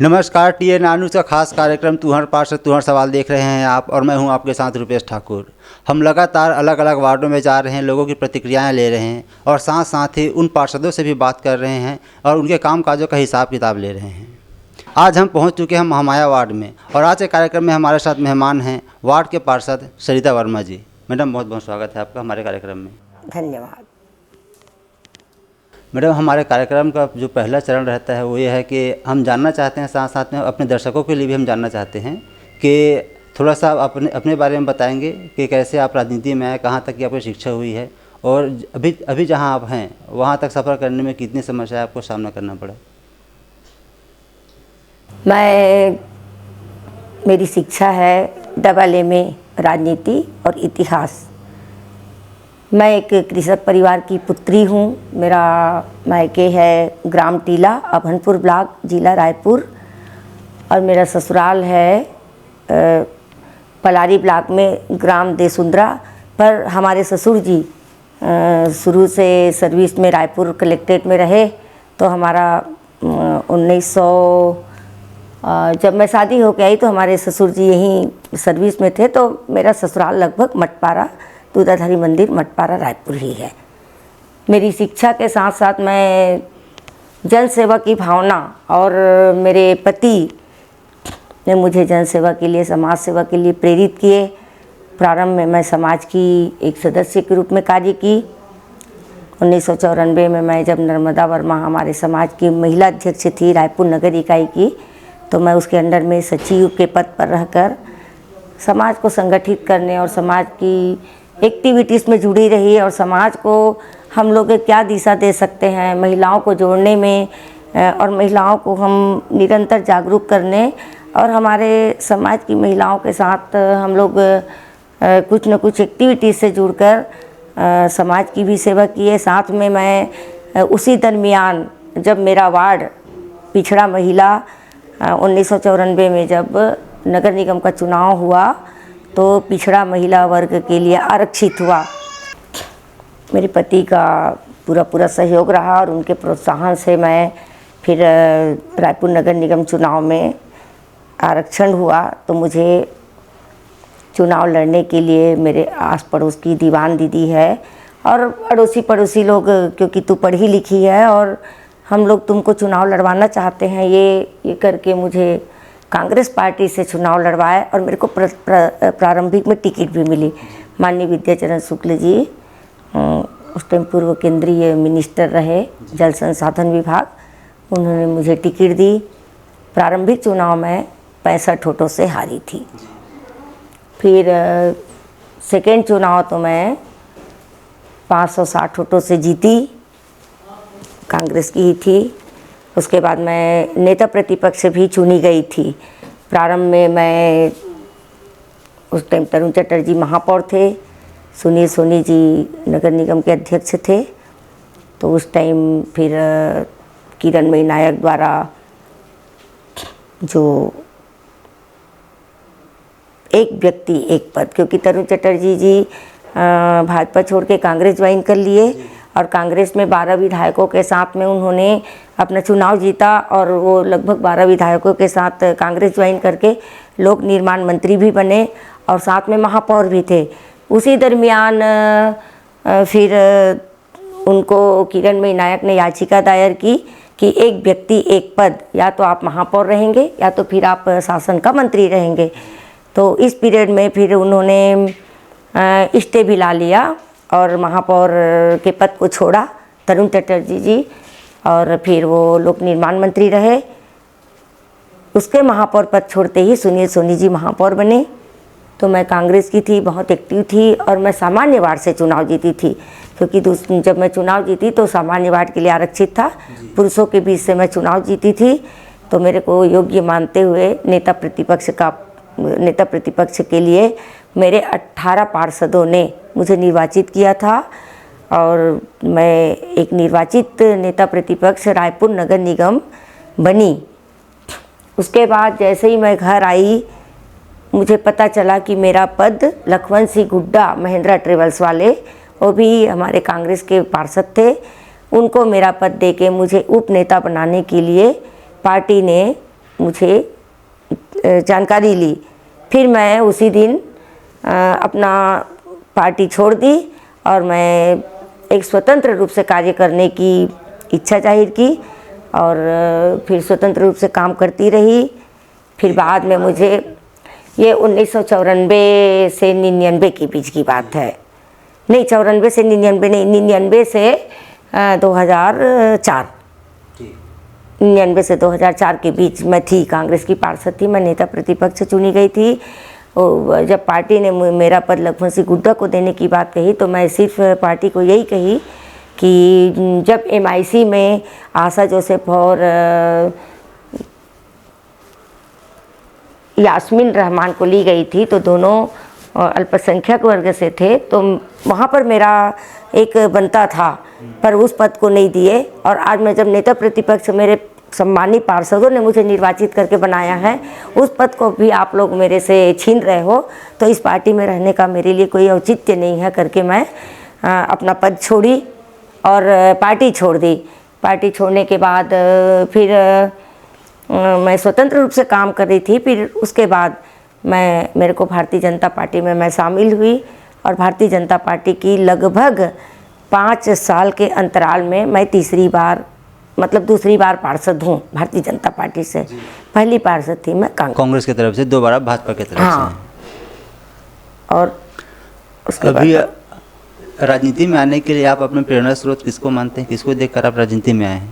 नमस्कार, टीए नानू का खास कार्यक्रम तुहर पार्षद तुहर सवाल देख रहे हैं आप, और मैं हूं आपके साथ रुपेश ठाकुर। हम लगातार अलग अलग वार्डों में जा रहे हैं, लोगों की प्रतिक्रियाएं ले रहे हैं और साथ साथ ही उन पार्षदों से भी बात कर रहे हैं और उनके काम काजों का हिसाब किताब ले रहे हैं। आज हम पहुंच चुके हैं महामाया वार्ड में, और आज के कार्यक्रम में हमारे साथ मेहमान हैं वार्ड के पार्षद सरिता वर्मा जी। मैडम, बहुत बहुत स्वागत है आपका हमारे कार्यक्रम में। धन्यवाद। मैडम, हमारे कार्यक्रम का जो पहला चरण रहता है वो ये है कि हम जानना चाहते हैं, साथ साथ में अपने दर्शकों के लिए भी हम जानना चाहते हैं कि थोड़ा सा अपने बारे में बताएंगे कि कैसे आप राजनीति में आए, कहाँ तक की आपकी शिक्षा हुई है, और अभी जहाँ आप हैं वहाँ तक सफ़र करने में कितनी समस्या आपको सामना करना पड़ा। मेरी शिक्षा है AA में राजनीति और इतिहास। मैं एक कृषक परिवार की पुत्री हूँ। मेरा मायके है ग्राम टीला, अभनपुर ब्लॉक, जिला रायपुर, और मेरा ससुराल है पलारी ब्लॉक में, ग्राम देसुंद्रा। पर हमारे ससुर जी शुरू से सर्विस में रायपुर कलेक्ट्रेट में रहे, तो हमारा 1900 जब मैं शादी होकर आई तो हमारे ससुर जी यहीं सर्विस में थे। तो मेरा ससुराल लगभग मटपारा, दूधाधारी मंदिर, मटपारा, रायपुर ही है। मेरी शिक्षा के साथ साथ मैं जन सेवा की भावना, और मेरे पति ने मुझे जन सेवा के लिए, समाज सेवा के लिए प्रेरित किए। प्रारंभ में मैं समाज की एक सदस्य के रूप में कार्य की। 1994 में मैं जब नर्मदा वर्मा हमारे समाज की महिला अध्यक्ष थी रायपुर नगर इकाई की, तो मैं उसके अंडर में सचिव के पद पर रहकर समाज को संगठित करने और समाज की एक्टिविटीज़ में जुड़ी रही, और समाज को हम लोग क्या दिशा दे सकते हैं महिलाओं को जोड़ने में, और महिलाओं को हम निरंतर जागरूक करने, और हमारे समाज की महिलाओं के साथ हम लोग कुछ न कुछ एक्टिविटीज़ से जुड़कर समाज की भी सेवा किए। साथ में मैं उसी दरमियान जब मेरा वार्ड पिछड़ा महिला 1994 में जब नगर निगम का चुनाव हुआ तो पिछड़ा महिला वर्ग के लिए आरक्षित हुआ। मेरे पति का पूरा सहयोग रहा, और उनके प्रोत्साहन से मैं फिर रायपुर नगर निगम चुनाव में आरक्षण हुआ। तो मुझे चुनाव लड़ने के लिए मेरे आस पड़ोस की दीवान दीदी है और अड़ोसी पड़ोसी लोग, क्योंकि तू पढ़ी लिखी है और हम लोग तुमको चुनाव लड़वाना चाहते हैं, ये करके मुझे कांग्रेस पार्टी से चुनाव लड़वाए, और मेरे को प्रारंभिक में टिकट भी मिली। माननीय विद्याचरण शुक्ल जी उस टाइम पूर्व केंद्रीय मिनिस्टर रहे जल संसाधन विभाग, उन्होंने मुझे टिकट दी। प्रारंभिक चुनाव में 65 वोटों से हारी थी। फिर सेकेंड चुनाव तो मैं 560 वोटों से जीती, कांग्रेस की ही थी। उसके बाद मैं नेता प्रतिपक्ष भी चुनी गई थी। प्रारंभ में मैं उस टाइम तरुण चटर्जी महापौर थे, सुनील सोनी जी नगर निगम के अध्यक्ष थे। तो उस टाइम फिर किरणमयी नायक द्वारा जो एक व्यक्ति एक पद, क्योंकि तरुण चटर्जी जी भाजपा छोड़ के कांग्रेस ज्वाइन कर लिए, और कांग्रेस में 12 विधायकों के साथ में उन्होंने अपना चुनाव जीता, और वो लगभग 12 विधायकों के साथ कांग्रेस ज्वाइन करके लोक निर्माण मंत्री भी बने और साथ में महापौर भी थे। उसी दरमियान फिर उनको किरणमयी नायक ने याचिका दायर की कि एक व्यक्ति एक पद, या तो आप महापौर रहेंगे या तो फिर आप शासन का मंत्री रहेंगे। तो इस पीरियड में फिर उन्होंने स्टे भी ला लिया और महापौर के पद को छोड़ा तरुण चटर्जी जी, और फिर वो लोक निर्माण मंत्री रहे। उसके महापौर पद छोड़ते ही सुनील सोनी जी महापौर बने। तो मैं कांग्रेस की थी, बहुत एक्टिव थी, और मैं सामान्य वार्ड से चुनाव जीती थी, क्योंकि जब मैं चुनाव जीती तो सामान्य वार्ड के लिए आरक्षित था, पुरुषों के बीच से मैं चुनाव जीती थी। तो मेरे को योग्य मानते हुए नेता प्रतिपक्ष के लिए मेरे 18 पार्षदों ने मुझे निर्वाचित किया था, और मैं एक निर्वाचित नेता प्रतिपक्ष रायपुर नगर निगम बनी। उसके बाद जैसे ही मैं घर आई, मुझे पता चला कि मेरा पद लखवंत सिंह गुड्डा महिंद्रा ट्रेवल्स वाले, वो भी हमारे कांग्रेस के पार्षद थे, उनको मेरा पद देके मुझे उप नेता बनाने के लिए पार्टी ने मुझे जानकारी ली। फिर मैं उसी दिन अपना पार्टी छोड़ दी और मैं एक स्वतंत्र रूप से कार्य करने की इच्छा जाहिर की और फिर स्वतंत्र रूप से काम करती रही। फिर बाद में मुझे ये 1994 से 99 के बीच की बात है, नहीं 94 से 99 नहीं, 99 से 2004, 99 से 2004 के बीच मैं थी, कांग्रेस की पार्षद थी, मैं नेता प्रतिपक्ष चुनी गई थी। और जब पार्टी ने मेरा पद लक्ष्मण सिंह गुड्डा को देने की बात कही तो मैं सिर्फ पार्टी को यही कही कि जब MIC में आशा जोसेफ और यास्मीन रहमान को ली गई थी तो दोनों अल्पसंख्यक वर्ग से थे, तो वहाँ पर मेरा एक बनता था, पर उस पद को नहीं दिए। और आज मैं जब नेता प्रतिपक्ष मेरे सम्मानित पार्षदों ने मुझे निर्वाचित करके बनाया है, उस पद को भी आप लोग मेरे से छीन रहे हो, तो इस पार्टी में रहने का मेरे लिए कोई औचित्य नहीं है करके मैं अपना पद छोड़ी और पार्टी छोड़ दी। पार्टी छोड़ने के बाद फिर मैं स्वतंत्र रूप से काम कर रही थी। फिर उसके बाद मेरे को भारतीय जनता पार्टी में मैं शामिल हुई और भारतीय जनता पार्टी की लगभग 5 साल के अंतराल में मैं दूसरी बार पार्षद हूँ भारतीय जनता पार्टी से। पहली पार्षद थी मैं कांग्रेस की तरफ से, दोबारा भाजपा की तरफ हाँ। और उसके अभी राजनीति में आने के लिए आप अपने प्रेरणा स्रोत किसको मानते हैं, किसको देखकर आप राजनीति में आए हैं?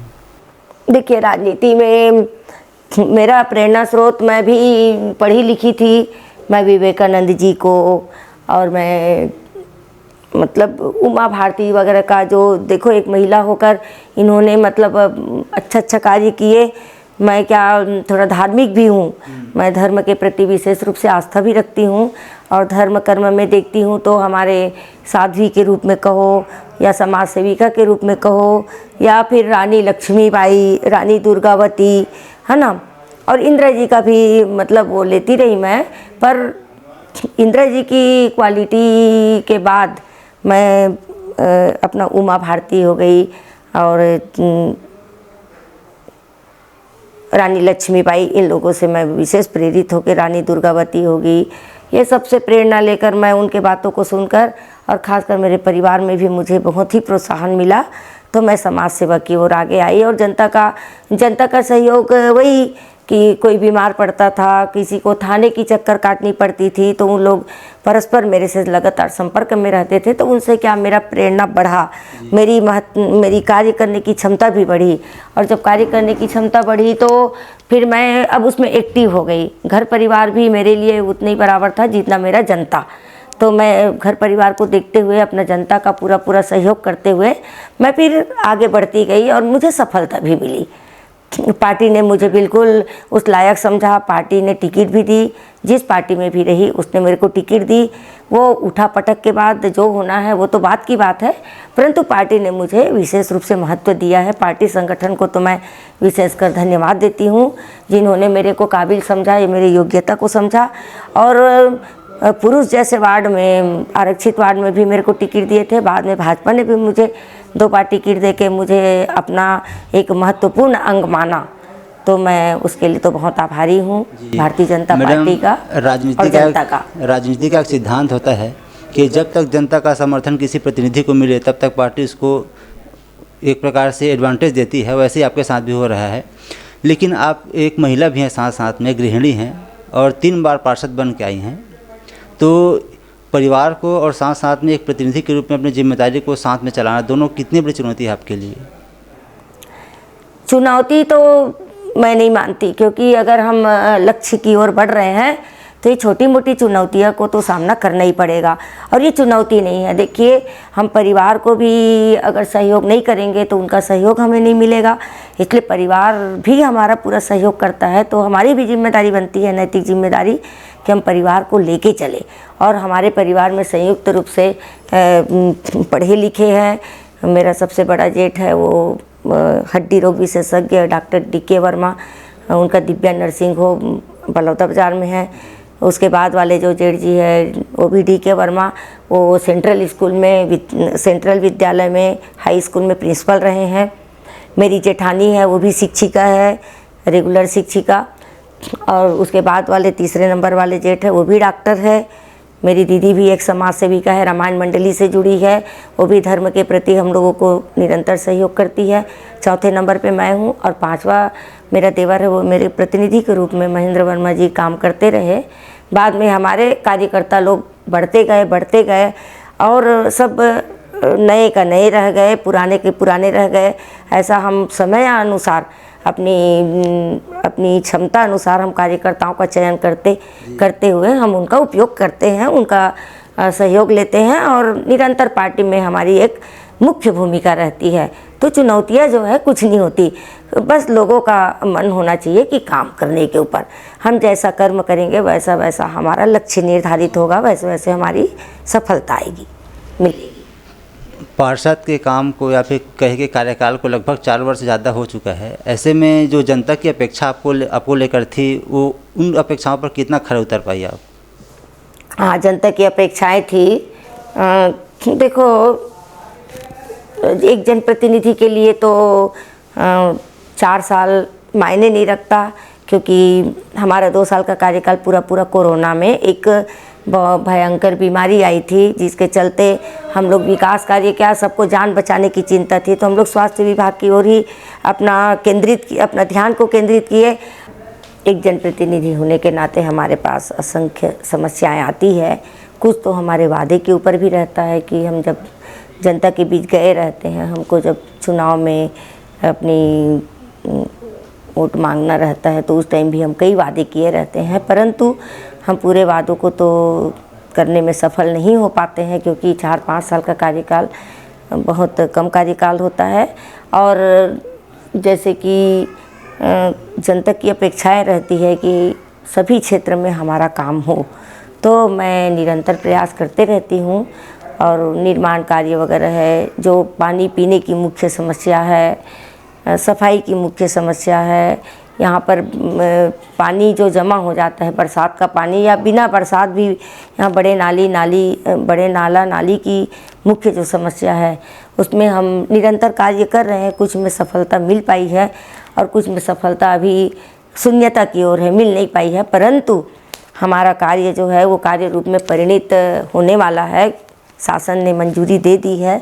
देखिए, राजनीति में मेरा प्रेरणा स्रोत, मैं भी पढ़ी लिखी थी, मैं विवेकानंद जी को और मैं मतलब उमा भारती वगैरह का, जो देखो एक महिला होकर इन्होंने मतलब अच्छा कार्य किए। मैं क्या थोड़ा धार्मिक भी हूँ, मैं धर्म के प्रति विशेष रूप से आस्था भी रखती हूँ और धर्म कर्म में देखती हूँ तो हमारे साध्वी के रूप में कहो या समाज सेविका के रूप में कहो या फिर रानी लक्ष्मीबाई, रानी दुर्गावती, है ना। और इंदिरा जी का भी मतलब वो लेती रही मैं, पर इंदिरा जी की क्वालिटी के बाद मैं अपना उमा भारती हो गई और रानी लक्ष्मीबाई, इन लोगों से मैं विशेष प्रेरित होकर, रानी दुर्गावती होगी, ये सबसे प्रेरणा लेकर मैं उनके बातों को सुनकर और ख़ासकर मेरे परिवार में भी मुझे बहुत ही प्रोत्साहन मिला, तो मैं समाज सेवा की ओर आगे आई। और जनता का सहयोग वही कि कोई बीमार पड़ता था, किसी को थाने की चक्कर काटनी पड़ती थी, तो उन लोग परस्पर मेरे से लगातार संपर्क में रहते थे, तो उनसे क्या मेरा प्रेरणा बढ़ा, मेरी कार्य करने की क्षमता भी बढ़ी। और जब कार्य करने की क्षमता बढ़ी तो फिर मैं अब उसमें एक्टिव हो गई। घर परिवार भी मेरे लिए उतना ही बराबर था जितना मेरा जनता, तो मैं घर परिवार को देखते हुए, अपना जनता का पूरा सहयोग करते हुए मैं फिर आगे बढ़ती गई और मुझे सफलता भी मिली। पार्टी ने मुझे बिल्कुल उस लायक समझा, पार्टी ने टिकट भी दी, जिस पार्टी में भी रही उसने मेरे को टिकट दी। वो उठा पटक के बाद जो होना है वो तो बात की बात है, परंतु पार्टी ने मुझे विशेष रूप से महत्व दिया है। पार्टी संगठन को तो मैं विशेषकर धन्यवाद देती हूँ, जिन्होंने मेरे को काबिल समझा, ये मेरी योग्यता को समझा। और पुरुष जैसे वार्ड में, आरक्षित वार्ड में भी मेरे को टिकट दिए थे। बाद में भाजपा ने भी मुझे 2 बार टिकट दे के मुझे अपना एक महत्वपूर्ण अंग माना, तो मैं उसके लिए तो बहुत आभारी हूँ भारतीय जनता पार्टी का और जनता का। राजनीति का एक सिद्धांत होता है कि जब तक जनता का समर्थन किसी प्रतिनिधि को मिले तब तक पार्टी उसको एक प्रकार से एडवांटेज देती है। वैसे ही आपके साथ भी हो रहा है। लेकिन आप एक महिला भी हैं, साथ साथ में गृहिणी हैं और 3 बार पार्षद बन के आई हैं, तो परिवार को और साथ साथ में एक प्रतिनिधि के रूप में अपनी जिम्मेदारी को साथ में चलाना, दोनों कितनी बड़ी चुनौती है आपके लिए? चुनौती तो मैं नहीं मानती, क्योंकि अगर हम लक्ष्य की ओर बढ़ रहे हैं तो ये छोटी मोटी चुनौतियों को तो सामना करना ही पड़ेगा। और ये चुनौती नहीं है। देखिए, हम परिवार को भी अगर सहयोग नहीं करेंगे तो उनका सहयोग हमें नहीं मिलेगा, इसलिए परिवार भी हमारा पूरा सहयोग करता है। तो हमारी भी जिम्मेदारी बनती है, नैतिक जिम्मेदारी, कि हम परिवार को लेके चले। और हमारे परिवार में संयुक्त रूप से पढ़े लिखे हैं। मेरा सबसे बड़ा जेठ है वो हड्डी रोग विशेषज्ञ डॉक्टर DK वर्मा, उनका दिव्या नर्सिंग होम बलौदा बाज़ार में है। उसके बाद वाले जो जेठ जी है वो भी DK वर्मा, वो सेंट्रल विद्यालय में हाई स्कूल में प्रिंसिपल रहे हैं। मेरी जेठानी है वो भी शिक्षिका है, रेगुलर शिक्षिका। और उसके बाद वाले तीसरे नंबर वाले जेठ है वो भी डॉक्टर है। मेरी दीदी भी एक समाज सेविका है, रामायण मंडली से जुड़ी है, वो भी धर्म के प्रति हम लोगों को निरंतर सहयोग करती है। चौथे नंबर पे मैं हूँ और पांचवा मेरा देवर है, वो मेरे प्रतिनिधि के रूप में महेंद्र वर्मा जी काम करते रहे। बाद में हमारे कार्यकर्ता लोग बढ़ते गए और सब नए का नए रह गए, पुराने के पुराने रह गए। ऐसा हम समय अनुसार अपनी क्षमता अनुसार हम कार्यकर्ताओं का चयन करते हुए हम उनका उपयोग करते हैं, उनका सहयोग लेते हैं और निरंतर पार्टी में हमारी एक मुख्य भूमिका रहती है। तो चुनौतियां जो है कुछ नहीं होती, बस लोगों का मन होना चाहिए कि काम करने के ऊपर। हम जैसा कर्म करेंगे वैसा वैसा हमारा लक्ष्य निर्धारित होगा, वैसे वैसे हमारी सफलता आएगी, मिलेगी। पार्षद के काम को या फिर कहे के कार्यकाल को लगभग 4 वर्ष से ज़्यादा हो चुका है। ऐसे में जो जनता की अपेक्षा आपको लेकर थी, वो उन अपेक्षाओं पर कितना खरे उतर पाई आप? हाँ, जनता की अपेक्षाएं थी। देखो, एक जनप्रतिनिधि के लिए तो 4 साल मायने नहीं रखता, क्योंकि हमारा 2 साल का कार्यकाल पूरा कोरोना में एक भयंकर बीमारी आई थी, जिसके चलते हम लोग विकास कार्य क्या, सबको जान बचाने की चिंता थी, तो हम लोग स्वास्थ्य विभाग की ओर ही अपना ध्यान को केंद्रित किए। एक जनप्रतिनिधि होने के नाते हमारे पास असंख्य समस्याएं आती है। कुछ तो हमारे वादे के ऊपर भी रहता है कि हम जब जनता के बीच गए रहते हैं, हमको जब चुनाव में अपनी वोट मांगना रहता है तो उस टाइम भी हम कई वादे किए रहते हैं, परंतु हम पूरे वादों को तो करने में सफल नहीं हो पाते हैं, क्योंकि 4-5 साल का कार्यकाल बहुत कम कार्यकाल होता है। और जैसे कि जनता की अपेक्षाएं रहती है कि सभी क्षेत्र में हमारा काम हो, तो मैं निरंतर प्रयास करते रहती हूँ। और निर्माण कार्य वगैरह है, जो पानी पीने की मुख्य समस्या है, सफाई की मुख्य समस्या है। यहाँ पर पानी जो जमा हो जाता है, बरसात का पानी या बिना बरसात भी, यहाँ बड़े नाला नाली की मुख्य जो समस्या है, उसमें हम निरंतर कार्य कर रहे हैं। कुछ में सफलता मिल पाई है और कुछ में सफलता अभी शून्यता की ओर है, मिल नहीं पाई है, परंतु हमारा कार्य जो है वो कार्य रूप में परिणित होने वाला है। शासन ने मंजूरी दे दी है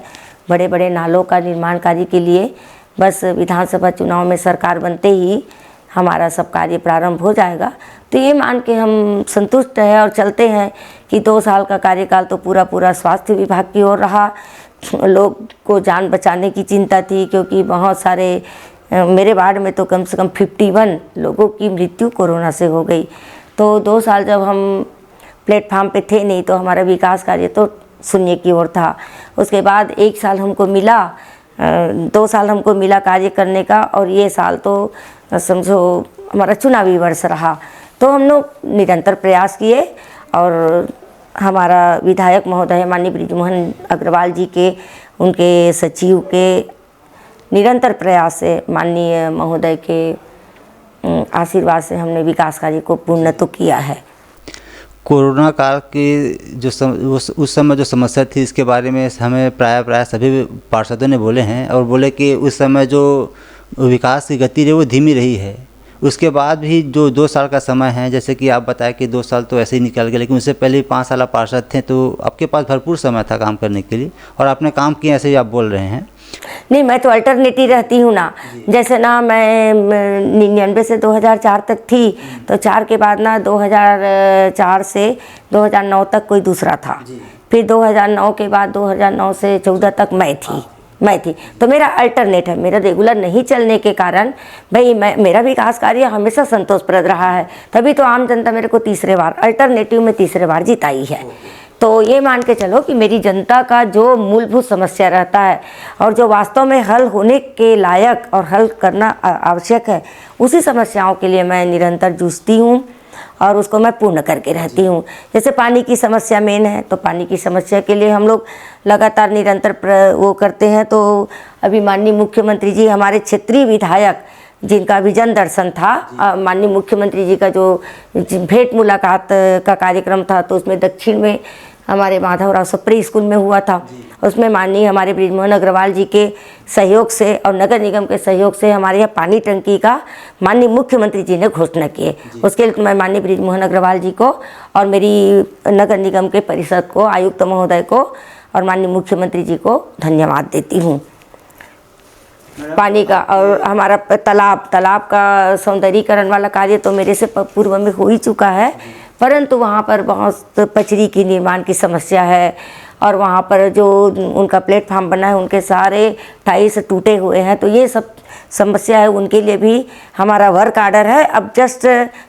बड़े बड़े नालों का निर्माण कार्य के लिए। बस विधानसभा चुनाव में सरकार बनते ही हमारा सब कार्य प्रारंभ हो जाएगा। तो ये मान के हम संतुष्ट हैं और चलते हैं कि 2 साल का कार्यकाल तो पूरा स्वास्थ्य विभाग की ओर रहा। लोग को जान बचाने की चिंता थी, क्योंकि बहुत सारे मेरे वार्ड में तो कम से कम 51 लोगों की मृत्यु कोरोना से हो गई। तो 2 साल जब हम प्लेटफार्म पे थे नहीं, तो हमारा विकास कार्य तो शून्य की ओर था। उसके बाद 1 साल हमको मिला, 2 साल हमको मिला कार्य करने का, और ये साल तो समझो हमारा चुनावी वर्ष रहा। तो हम लोग निरंतर प्रयास किए और हमारा विधायक महोदय माननीय बृजमोहन अग्रवाल जी के, उनके सचिव के निरंतर प्रयास से, माननीय महोदय के आशीर्वाद से हमने विकास कार्य को पूर्ण तो किया है। कोरोना काल की उस समय जो समस्या थी, इसके बारे में हमें प्राय सभी पार्षदों ने बोले हैं, और बोले कि उस समय जो विकास की गति रही वो धीमी रही है। उसके बाद भी जो 2 साल का समय है, जैसे कि आप बताया कि 2 साल तो ऐसे ही निकल गए, लेकिन उससे पहले 5 साल आप पार्षद थे, तो आपके पास भरपूर समय था काम करने के लिए, और आपने काम किया, ऐसे ही आप बोल रहे हैं। नहीं, मैं तो अल्टरनेटिव रहती हूँ ना। जैसे ना मैं 99 से 2004 तक थी, तो 4 के बाद ना 2004 से 2009 तक कोई दूसरा था, फिर 2009 के बाद 2009 से 14 तक मैं थी। तो मेरा अल्टरनेट है, मेरा रेगुलर नहीं चलने के कारण भाई मेरा विकास कार्य हमेशा संतोषप्रद रहा है, तभी तो आम जनता मेरे को तीसरे बार अल्टरनेटिव में तीसरे बार जिताई है। तो ये मान के चलो कि मेरी जनता का जो मूलभूत समस्या रहता है और जो वास्तव में हल होने के लायक और हल करना आवश्यक है, उसी समस्याओं के लिए मैं निरंतर जूझती हूँ और उसको मैं पूर्ण करके रहती हूँ। जैसे पानी की समस्या मेन है, तो पानी की समस्या के लिए हम लोग लगातार निरंतर वो करते हैं। तो अभी माननीय मुख्यमंत्री जी, हमारे क्षेत्रीय विधायक जिनका विजन दर्शन था, माननीय मुख्यमंत्री जी का जो भेंट मुलाकात का कार्यक्रम था, तो उसमें दक्षिण में हमारे माधवराव सप्रे स्कूल में हुआ था। उसमें माननीय हमारे बृजमोहन अग्रवाल जी के सहयोग से और नगर निगम के सहयोग से हमारे यहाँ पानी टंकी का माननीय मुख्यमंत्री जी ने घोषणा की है। उसके लिए मैं माननीय बृजमोहन अग्रवाल जी को और मेरी नगर निगम के परिषद को, आयुक्त महोदय को और माननीय मुख्यमंत्री जी को धन्यवाद देती हूँ। पानी का और हमारा तालाब का सौंदर्यीकरण वाला कार्य तो मेरे से पूर्व में हो ही चुका है, परंतु वहाँ पर बहुत पचड़ी की निर्माण की समस्या है और वहाँ पर जो उनका प्लेटफार्म बना है उनके सारे टाइल्स टूटे हुए हैं, तो ये सब समस्या है। उनके लिए भी हमारा वर्क आर्डर है। अब जस्ट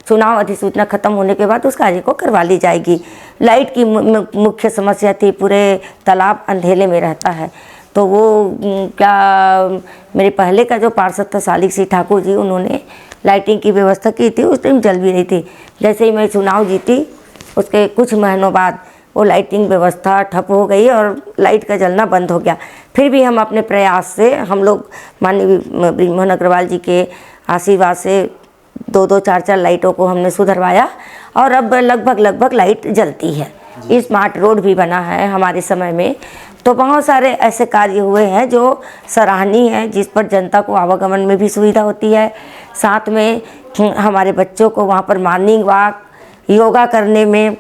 चुनाव अधिसूचना खत्म होने के बाद उस कार्य को करवा ली जाएगी। लाइट की मुख्य समस्या थी, पूरे तालाब अंधेरे में रहता है, तो वो क्या मेरे पहले का जो पार्षद था सालिक सिंह ठाकुर जी, उन्होंने लाइटिंग की व्यवस्था की थी। उस टाइम जल भी रही थी। जैसे ही मैं चुनाव जीती उसके कुछ महीनों बाद वो लाइटिंग व्यवस्था ठप हो गई और लाइट का जलना बंद हो गया। फिर भी हम अपने प्रयास से हम लोग माननीय बृजमोहन अग्रवाल जी के आशीर्वाद से 2-2, 4-4 लाइटों को हमने सुधरवाया और अब लगभग लाइट जलती है। स्मार्ट रोड भी बना है हमारे समय में। तो बहुत सारे ऐसे कार्य हुए हैं जो सराहनीय है, जिस पर जनता को आवागमन में भी सुविधा होती है। साथ में हमारे बच्चों को वहाँ पर मॉर्निंग वॉक, योगा करने में,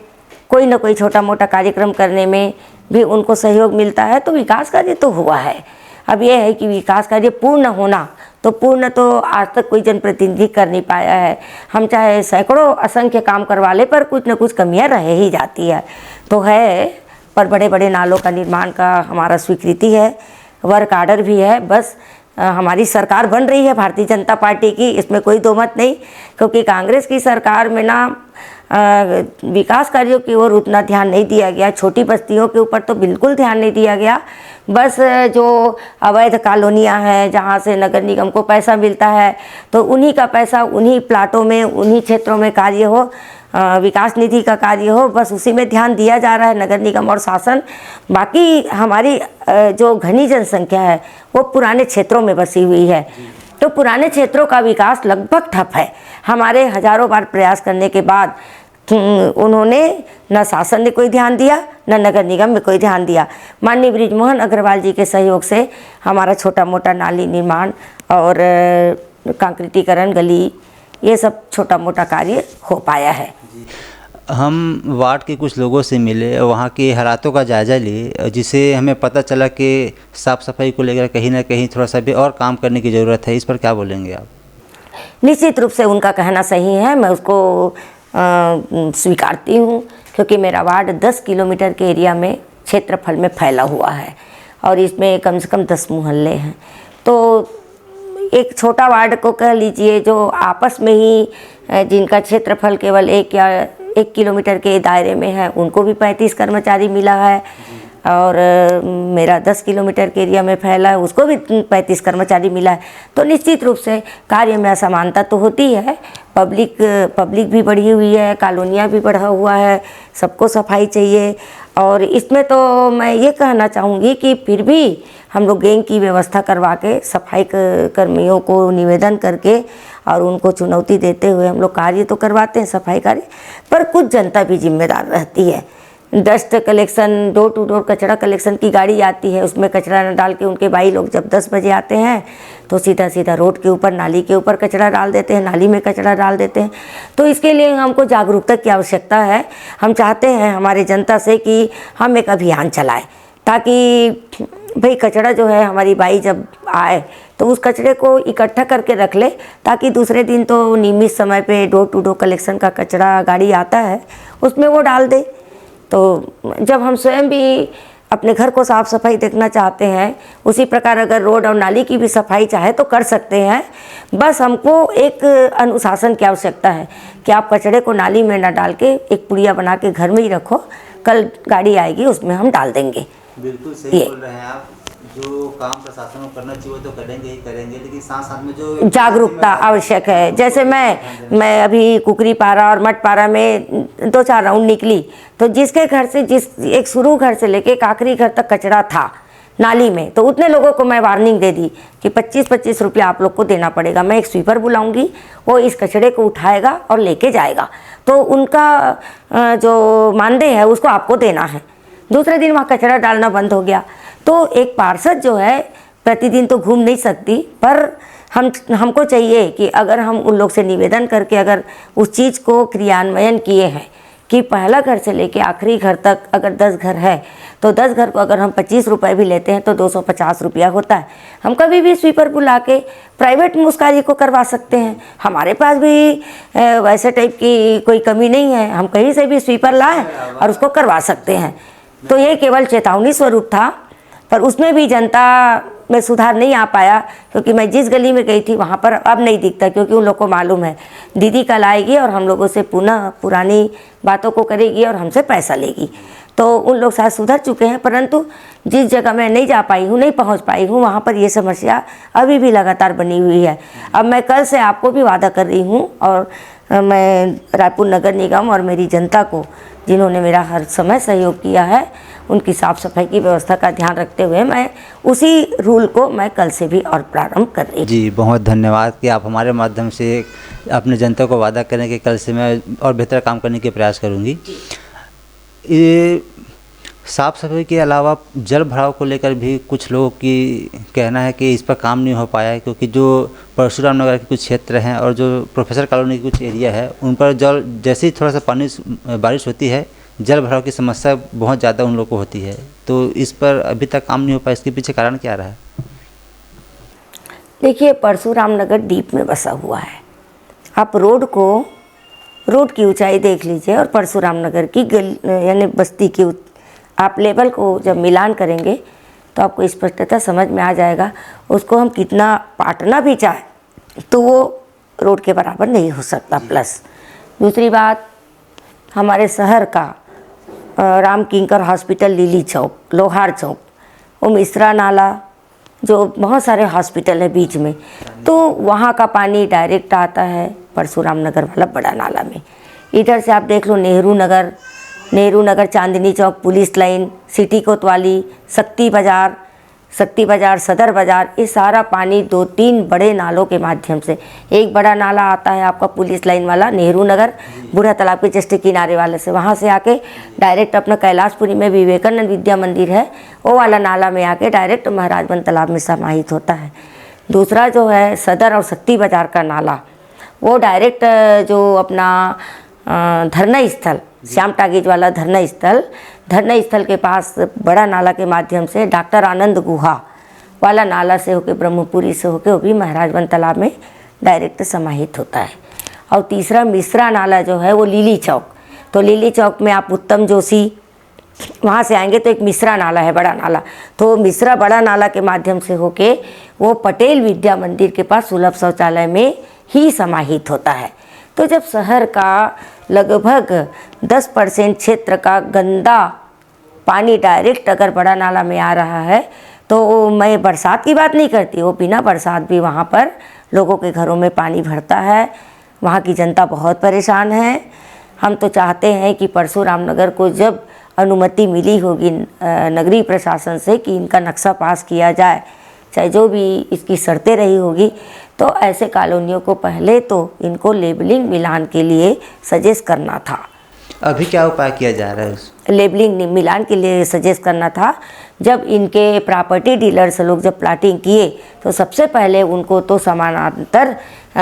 कोई ना कोई छोटा मोटा कार्यक्रम करने में भी उनको सहयोग मिलता है। तो विकास कार्य तो हुआ है। अब ये है कि विकास कार्य पूर्ण तो आज तक कोई जनप्रतिनिधि कर नहीं पाया है। हम चाहे सैकड़ों असंख्य काम करवा ले, पर कुछ न कुछ कमियां रह ही जाती है। तो है, पर बड़े बड़े नालों का निर्माण का हमारा स्वीकृति है, वर्क आर्डर भी है। बस हमारी सरकार बन रही है भारतीय जनता पार्टी की, इसमें कोई दो मत नहीं। क्योंकि कांग्रेस की सरकार में ना विकास कार्यों की ओर उतना ध्यान नहीं दिया गया, छोटी बस्तियों के ऊपर तो बिल्कुल ध्यान नहीं दिया गया। बस जो अवैध कॉलोनियां हैं जहां से नगर निगम को पैसा मिलता है, तो उन्हीं का पैसा उन्हीं प्लाटों में, उन्हीं क्षेत्रों में कार्य हो, विकास निधि का कार्य हो, बस उसी में ध्यान दिया जा रहा है नगर निगम और शासन। बाकी हमारी जो घनी जनसंख्या है वो पुराने क्षेत्रों में बसी हुई है, तो पुराने क्षेत्रों का विकास लगभग ठप है। हमारे हजारों बार प्रयास करने के बाद उन्होंने न शासन ने कोई ध्यान दिया, न नगर निगम में कोई ध्यान दिया। माननीय बृजमोहन अग्रवाल जी के सहयोग से हमारा छोटा मोटा नाली निर्माण और कांक्रीटीकरण, गली, ये सब छोटा मोटा कार्य हो पाया है। हम वार्ड के कुछ लोगों से मिले, वहाँ के हालातों का जायज़ा लिए, जिससे हमें पता चला कि साफ़ सफाई को लेकर कहीं ना कहीं थोड़ा सा भी और काम करने की ज़रूरत है। इस पर क्या बोलेंगे आप? निश्चित रूप से उनका कहना सही है, मैं उसको स्वीकारती हूँ। क्योंकि मेरा वार्ड 10 किलोमीटर के एरिया में क्षेत्रफल में फैला हुआ है और इसमें कम से कम 10 मोहल्ले हैं। तो एक छोटा वार्ड को कह लीजिए, जो आपस में ही जिनका क्षेत्रफल केवल 1 किलोमीटर के दायरे में है, उनको भी 35 कर्मचारी मिला है और मेरा 10 किलोमीटर के एरिया में फैला है, उसको भी 35 कर्मचारी मिला है। तो निश्चित रूप से कार्य में असमानता तो होती है। पब्लिक भी बढ़ी हुई है, कॉलोनियाँ भी बढ़ा हुआ है, सबको सफाई चाहिए। और इसमें तो मैं ये कहना चाहूँगी कि फिर भी हम लोग गैंग की व्यवस्था करवा के सफाई कर्मियों को निवेदन करके और उनको चुनौती देते हुए हम लोग कार्य तो करवाते हैं, सफाई कार्य। पर कुछ जनता भी जिम्मेदार रहती है। Dust collection, door to door कचरा कलेक्शन की गाड़ी आती है, उसमें कचरा न डाल के उनके भाई लोग जब 10 बजे आते हैं तो सीधा रोड के ऊपर, नाली के ऊपर कचरा डाल देते हैं, नाली में कचरा डाल देते हैं। तो इसके लिए हमको जागरूकता की आवश्यकता है। हम चाहते हैं हमारे जनता से कि हम एक अभियान चलाएं, ताकि भाई कचरा जो है हमारी बाई जब आए तो उस कचरे को इकट्ठा करके रख ले, ताकि दूसरे दिन तो नियमित समय पे डोर टू डोर कलेक्शन का कचरा गाड़ी आता है, उसमें वो डाल दे। तो जब हम स्वयं भी अपने घर को साफ़ सफाई देखना चाहते हैं, उसी प्रकार अगर रोड और नाली की भी सफाई चाहे तो कर सकते हैं। बस हमको एक अनुशासन की आवश्यकता है कि आप कचरे को नाली में न डाल के एक पुड़िया बना के घर में ही रखो, कल गाड़ी आएगी उसमें हम डाल देंगे। बिल्कुल सही बोल रहे हैं आप। जो काम प्रशासन को करना चाहिए वो तो करेंगे, लेकिन साथ साथ में जो जागरूकता आवश्यक है। जैसे मैं अभी कुकरी पारा और मठ पारा में 2-4 राउंड निकली, तो जिसके घर से एक शुरू घर से लेके एक आखिरी घर तक कचरा था नाली में, तो उतने लोगों को मैं वार्निंग दे दी कि 25-25 रुपया आप लोग को देना पड़ेगा। मैं एक स्वीपर बुलाऊंगी, वो इस कचरे को उठाएगा और लेके जाएगा, तो उनका जो मानदेय है उसको आपको देना है। दूसरे दिन वहाँ कचरा डालना बंद हो गया। तो एक पार्षद जो है प्रतिदिन तो घूम नहीं सकती, पर हमको चाहिए कि अगर हम उन लोग से निवेदन करके अगर उस चीज़ को क्रियान्वयन किए हैं कि पहला घर से लेके आखिरी घर तक अगर 10 घर है तो 10 घर को अगर हम 25 रुपये भी लेते हैं तो 250 रुपया होता है। हम कभी भी स्वीपर बुला के प्राइवेट में उस कार्य को करवा सकते हैं। हमारे पास भी वैसे टाइप की कोई कमी नहीं है, हम कहीं से भी स्वीपर लाएं और उसको करवा सकते हैं। तो ये केवल चेतावनी स्वरूप था, पर उसमें भी जनता में सुधार नहीं आ पाया, क्योंकि मैं जिस गली में गई थी वहाँ पर अब नहीं दिखता, क्योंकि उन लोग को मालूम है दीदी कल आएगी और हम लोगों से पुनः पुरानी बातों को करेगी और हमसे पैसा लेगी। तो उन लोग शायद सुधर चुके हैं, परंतु जिस जगह मैं नहीं जा पाई हूँ, नहीं पहुँच पाई हूँ, वहाँ पर ये समस्या अभी भी लगातार बनी हुई है। अब मैं कल से आपको भी वादा कर रही हूँ और मैं रायपुर नगर निगम और मेरी जनता को, जिन्होंने मेरा हर समय सहयोग किया है, उनकी साफ़ सफाई की व्यवस्था का ध्यान रखते हुए मैं उसी रूल को मैं कल से भी और प्रारंभ कर रही हूँ। जी, बहुत धन्यवाद कि आप हमारे माध्यम से अपने जनता को वादा करें कि कल से मैं और बेहतर काम करने के प्रयास करूँगी। ये साफ़ सफाई के अलावा जल भराव को लेकर भी कुछ लोगों की कहना है कि इस पर काम नहीं हो पाया है, क्योंकि जो परशुराम नगर के कुछ क्षेत्र हैं और जो प्रोफेसर कॉलोनी के कुछ एरिया है, उन पर जल जैसे ही थोड़ा सा पानी बारिश होती है, जल भराव की समस्या बहुत ज़्यादा उन लोगों को होती है। तो इस पर अभी तक काम नहीं हो पाया, इसके पीछे कारण क्या रहा है? देखिए, परशुराम नगर डीप में बसा हुआ है। आप रोड की ऊंचाई देख लीजिए और परशुराम नगर की यानी बस्ती की आप लेवल को जब मिलान करेंगे तो आपको स्पष्टता समझ में आ जाएगा। उसको हम कितना पाटना भी चाहे तो वो रोड के बराबर नहीं हो सकता। प्लस दूसरी बात, हमारे शहर का राम किंकर हॉस्पिटल, लिली चौक, लोहार चौक, वो मिश्रा नाला, जो बहुत सारे हॉस्पिटल है बीच में, तो वहाँ का पानी डायरेक्ट आता है परशुराम नगर वाला बड़ा नाला में। इधर से आप देख लो Nehru Nagar, Chandni Chowk, police line, city कोतवाली, शक्ति बाज़ार, सदर बाज़ार, ये सारा पानी 2-3 बड़े नालों के माध्यम से, एक बड़ा नाला आता है आपका पुलिस लाइन वाला नेहरू नगर, बूढ़ा तालाब के जस्ट किनारे वाले से, वहाँ से आके डायरेक्ट अपना कैलाशपुरी में विवेकानंद विद्या मंदिर है, वो वाला नाला में आके डायरेक्ट महाराजगंज तालाब में समाहित होता है। दूसरा जो है सदर और शक्ति बाज़ार का नाला, वो डायरेक्ट जो अपना धरना स्थल, श्याम टाकीज वाला धरना स्थल के पास बड़ा नाला के माध्यम से डॉक्टर आनंद गुहा वाला नाला से होके, ब्रह्मपुरी से होके, वो भी महाराजगंज तालाब में डायरेक्ट समाहित होता है। और तीसरा मिश्रा नाला जो है वो लिली चौक, तो लिली चौक में आप उत्तम जोशी वहाँ से आएंगे तो एक मिश्रा नाला है, बड़ा नाला, तो मिश्रा बड़ा नाला के माध्यम से होके वो पटेल विद्या मंदिर के पास सुलभ शौचालय में ही समाहित होता है। तो जब शहर का लगभग 10% क्षेत्र का गंदा पानी डायरेक्ट अगर बड़ा नाला में आ रहा है, तो मैं बरसात की बात नहीं करती, वो बिना बरसात भी वहाँ पर लोगों के घरों में पानी भरता है। वहाँ की जनता बहुत परेशान है। हम तो चाहते हैं कि परशुराम नगर को जब अनुमति मिली होगी नगरीय प्रशासन से कि इनका नक्शा पास किया जाए, चाहे जो भी इसकी शर्तें रही होगी, तो ऐसे कॉलोनियों को पहले तो इनको लेबलिंग मिलान के लिए सजेस्ट करना था। अभी क्या उपाय किया जा रहा है? लेबलिंग मिलान के लिए सजेस्ट करना था। जब इनके प्रॉपर्टी डीलर्स लोग जब प्लाटिंग किए तो सबसे पहले उनको तो समानांतर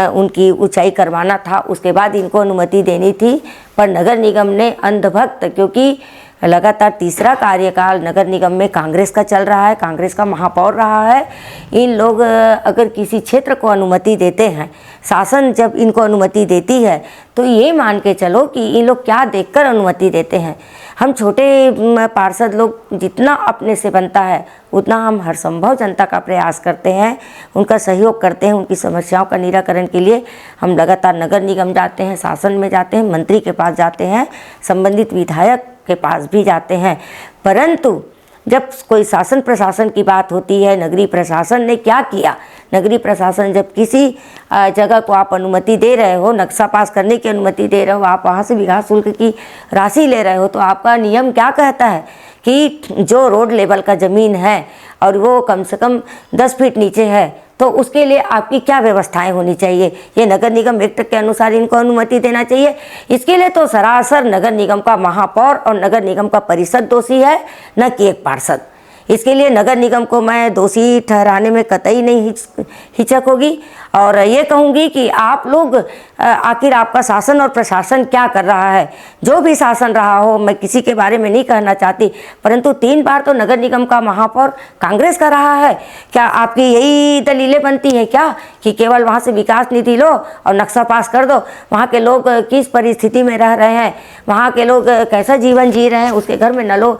उनकी ऊंचाई करवाना था, उसके बाद इनको अनुमति देनी थी। पर नगर निगम ने अंधभक्त, क्योंकि लगातार तीसरा कार्यकाल नगर निगम में कांग्रेस का चल रहा है, कांग्रेस का महापौर रहा है, इन लोग अगर किसी क्षेत्र को अनुमति देते हैं, शासन जब इनको अनुमति देती है तो ये मान के चलो कि इन लोग क्या देखकर अनुमति देते हैं। हम छोटे पार्षद लोग जितना अपने से बनता है उतना हम हर संभव जनता का प्रयास करते हैं, उनका सहयोग करते हैं। उनकी समस्याओं का निराकरण के लिए हम लगातार नगर निगम जाते हैं, शासन में जाते हैं, मंत्री के पास जाते हैं, संबंधित विधायक के पास भी जाते हैं। परंतु जब कोई शासन प्रशासन की बात होती है, नगरीय प्रशासन ने क्या किया, नगरीय प्रशासन जब किसी जगह को आप अनुमति दे रहे हो, नक्शा पास करने की अनुमति दे रहे हो, आप वहाँ से विकास शुल्क की राशि ले रहे हो, तो आपका नियम क्या कहता है कि जो रोड लेवल का ज़मीन है और वो कम से कम 10 फीट नीचे है, तो उसके लिए आपकी क्या व्यवस्थाएं होनी चाहिए? ये नगर निगम एक्ट के अनुसार इनको अनुमति देना चाहिए। इसके लिए तो सरासर नगर निगम का महापौर और नगर निगम का परिषद दोषी है, न कि एक पार्षद। इसके लिए नगर निगम को मैं दोषी ठहराने में कतई नहीं हिचक होगी और ये कहूँगी कि आप लोग आखिर आपका शासन और प्रशासन क्या कर रहा है? जो भी शासन रहा हो, मैं किसी के बारे में नहीं कहना चाहती, परंतु 3 बार तो नगर निगम का महापौर कांग्रेस का रहा है। क्या आपकी यही दलीलें बनती हैं क्या कि केवल वहाँ से विकास निधि लो और नक्शा पास कर दो? वहाँ के लोग किस परिस्थिति में रह रहे हैं, वहाँ के लोग कैसा जीवन जी रहे हैं, उसके घर में नलों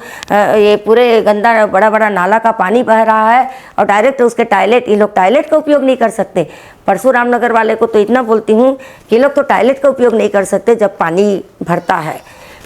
ये पूरे गंदा बड़ा बड़ा नाला का पानी बह रहा है और डायरेक्ट उसके टॉयलेट, ये लोग टॉयलेट का उपयोग नहीं कर सकते। परशुराम नगर वाले को तो इतना बोलती हूँ कि लोग तो टॉयलेट का उपयोग नहीं कर सकते जब पानी भरता है।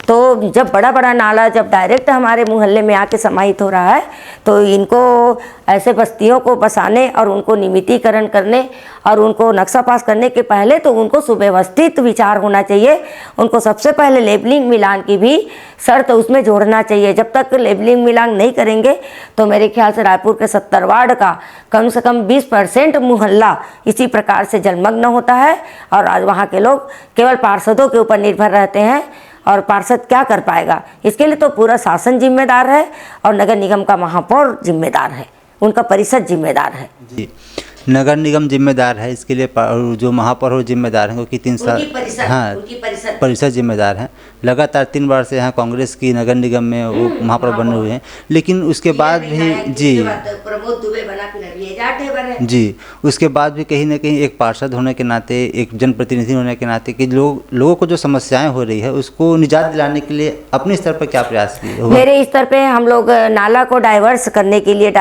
तो जब बड़ा बड़ा नाला जब डायरेक्ट हमारे मोहल्ले में आके समाहित हो रहा है, तो इनको ऐसे बस्तियों को बसाने और उनको नियमितीकरण करने और उनको नक्शा पास करने के पहले तो उनको सुव्यवस्थित विचार होना चाहिए। उनको सबसे पहले लेबलिंग मिलान की भी शर्त उसमें जोड़ना चाहिए। जब तक लेबलिंग मिलान नहीं करेंगे तो मेरे ख्याल से रायपुर के 70 वार्ड का कम से कम 20% मोहल्ला इसी प्रकार से जलमग्न होता है और आज वहाँ के लोग केवल पार्षदों के ऊपर निर्भर रहते हैं और पार्षद क्या कर पाएगा? इसके लिए तो पूरा शासन जिम्मेदार है और नगर निगम का महापौर जिम्मेदार है, उनका परिषद जिम्मेदार है। जी, नगर निगम जिम्मेदार है इसके लिए, जो महापौर हो जिम्मेदार हैं, क्योंकि 3 साल हाँ परिषद जिम्मेदार हैं। लगातार 3 बार से यहाँ कांग्रेस की नगर निगम में वो महापौर बने हुए हैं, लेकिन उसके बाद भी प्रमोद दुबे बना जी उसके बाद भी कहीं ना कहीं एक पार्षद होने के नाते, एक जनप्रतिनिधि होने के नाते कि लोगों को जो समस्याएं हो रही है उसको निजात दिलाने के लिए अपने स्तर पर क्या प्रयास किए? मेरे स्तर पे हम लोग नाला को डाइवर्सन करने के लिए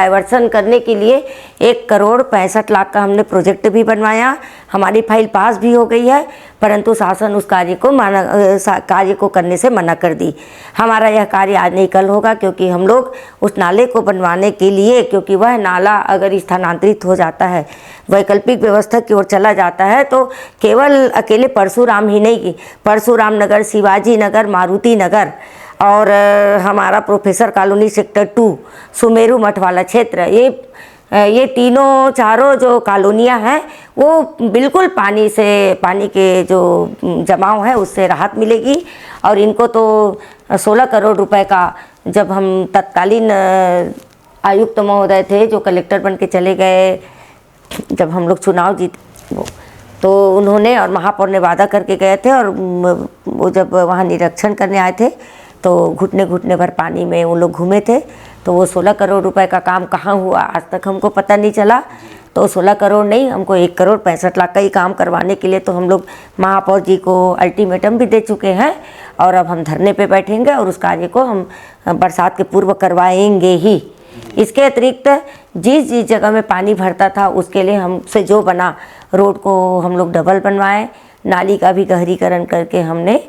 1,65,00,000 का हमने प्रोजेक्ट भी बनवाया। हमारी फाइल पास भी हो गई है, परंतु शासन उस कार्य को करने से मना कर दी। हमारा यह कार्य आज नहीं कल होगा, क्योंकि हम लोग उस नाले को बनवाने के लिए, क्योंकि वह नाला अगर स्थानांतरित हो जाता है, वैकल्पिक व्यवस्था की ओर चला जाता है, तो केवल अकेले परशुराम ही नहीं, परशुराम नगर, शिवाजी नगर, मारुति नगर और हमारा प्रोफेसर कॉलोनी सेक्टर 2, सुमेरु मठ वाला क्षेत्र, ये तीनों चारों जो कॉलोनियाँ हैं वो बिल्कुल पानी के जो जमाव है उससे राहत मिलेगी। और इनको तो 16 करोड़ रुपए का, जब हम तत्कालीन आयुक्त महोदय थे जो कलेक्टर बन के चले गए, जब हम लोग चुनाव जीते वो, तो उन्होंने और महापौर ने वादा करके गए थे और वो जब वहाँ निरीक्षण करने आए थे तो घुटने भर पानी में वो लोग घूमे थे। तो वो 16 करोड़ रुपए का काम कहाँ हुआ आज तक हमको पता नहीं चला। तो 16 करोड़ नहीं, हमको 1,65,00,000 का ही काम करवाने के लिए तो हम लोग महापौर जी को अल्टीमेटम भी दे चुके हैं और अब हम धरने पे बैठेंगे और उस कार्य को हम बरसात के पूर्व करवाएंगे ही। इसके अतिरिक्त जिस जगह में पानी भरता था उसके लिए हमसे जो बना, रोड को हम लोग डबल बनवाएं, नाली का भी गहरीकरण करके हमने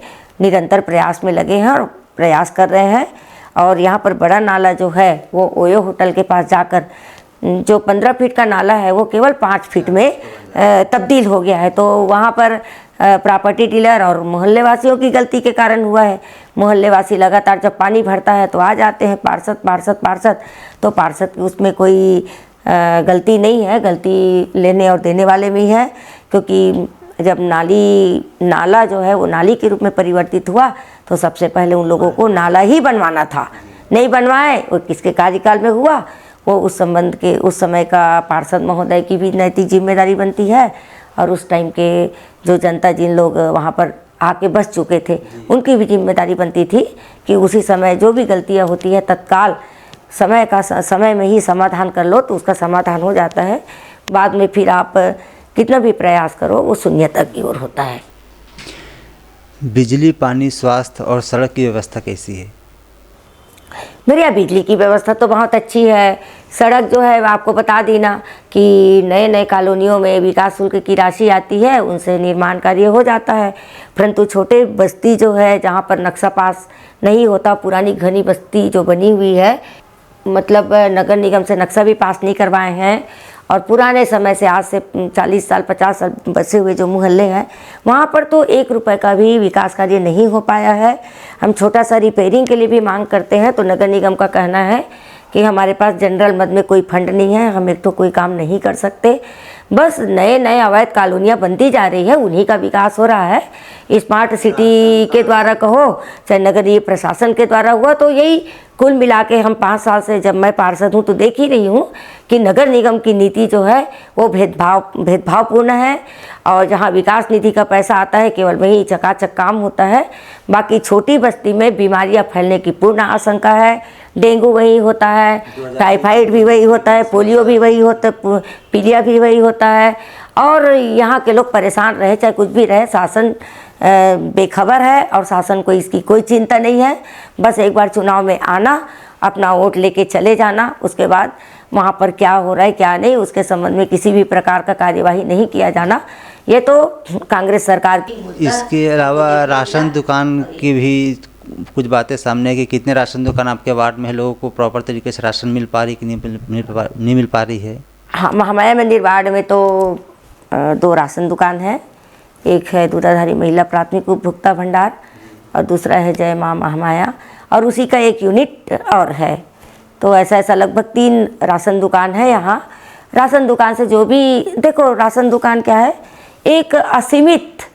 निरंतर प्रयास में लगे हैं और प्रयास कर रहे हैं। और यहाँ पर बड़ा नाला जो है वो ओयो होटल के पास जाकर जो 15 फीट का नाला है वो केवल 5 फीट में तब्दील हो गया है। तो वहाँ पर प्रॉपर्टी डीलर और मोहल्ले वासियों की गलती के कारण हुआ है। मोहल्ले वासी लगातार जब पानी भरता है तो आ जाते हैं पार्षद, तो पार्षद की उसमें कोई गलती नहीं है, गलती लेने और देने वाले में ही है। क्योंकि जब नाला जो है वो नाली के रूप में परिवर्तित हुआ तो सबसे पहले उन लोगों को नाला ही बनवाना था, नहीं बनवाए, वो किसके कार्यकाल में हुआ, वो उस समय का पार्षद महोदय की भी नैतिक जिम्मेदारी बनती है और उस टाइम के जो जनता, जिन लोग वहाँ पर आके बस चुके थे, उनकी भी जिम्मेदारी बनती थी कि उसी समय जो भी गलतियाँ होती है तत्काल समय में ही समाधान कर लो तो उसका समाधान हो जाता है। बाद में फिर आप कितना भी प्रयास करो वो शून्यता की ओर होता है। बिजली, पानी, स्वास्थ्य और सड़क की व्यवस्था कैसी है? मेरे यहाँ बिजली की व्यवस्था तो बहुत अच्छी है। सड़क जो है आपको बता दी ना कि नए कॉलोनियों में विकास शुल्क की राशि आती है, उनसे निर्माण कार्य हो जाता है। परंतु छोटे बस्ती जो है जहाँ पर नक्शा पास नहीं होता, पुरानी घनी बस्ती जो बनी हुई है, मतलब नगर निगम से नक्शा भी पास नहीं करवाए हैं और पुराने समय से आज से 40 साल 50 साल बसे हुए जो मोहल्ले हैं वहाँ पर तो 1 रुपए का भी विकास कार्य नहीं हो पाया है। हम छोटा सा रिपेयरिंग के लिए भी मांग करते हैं तो नगर निगम का कहना है कि हमारे पास जनरल मद में कोई फंड नहीं है, हम एक तो कोई काम नहीं कर सकते। बस नए नए अवैध कॉलोनियाँ बनती जा रही है, उन्हीं का विकास हो रहा है। स्मार्ट सिटी के द्वारा कहो चाहे नगरीय प्रशासन के द्वारा हुआ, तो यही कुल मिला के हम 5 साल से जब मैं पार्षद हूँ तो देख ही रही हूँ कि नगर निगम की नीति जो है वो भेदभावपूर्ण है। और जहाँ विकास निधि का पैसा आता है केवल वही चकाचक काम होता है, बाकी छोटी बस्ती में बीमारियाँ फैलने की पूर्ण आशंका है। डेंगू वही होता है, टाइफाइड भी वही होता है, पोलियो भी वही होता है, पीलिया भी वही होता है। और यहाँ के लोग परेशान रहे चाहे कुछ भी रहे, शासन बेखबर है और शासन को इसकी कोई चिंता नहीं है। बस एक बार चुनाव में आना, अपना वोट लेके चले जाना, उसके बाद वहाँ पर क्या हो रहा है क्या नहीं उसके संबंध में किसी भी प्रकार का कार्यवाही नहीं किया जाना। ये तो कांग्रेस सरकार की। इसके अलावा राशन दुकान की भी कुछ बातें सामने है कि कितने राशन दुकान आपके वार्ड में है, लोगों को प्रॉपर तरीके से राशन मिल पा रही कि नहीं मिल पा रही है? हाँ, हमारे मंदिर वार्ड में तो 2 राशन दुकान है। एक है दूधाधारी महिला प्राथमिक उपभोक्ता भंडार और दूसरा है जय माँ महामाया, और उसी का एक यूनिट और है। तो ऐसा लगभग 3 राशन दुकान है यहाँ। राशन दुकान से जो भी देखो, राशन दुकान क्या है, एक असीमित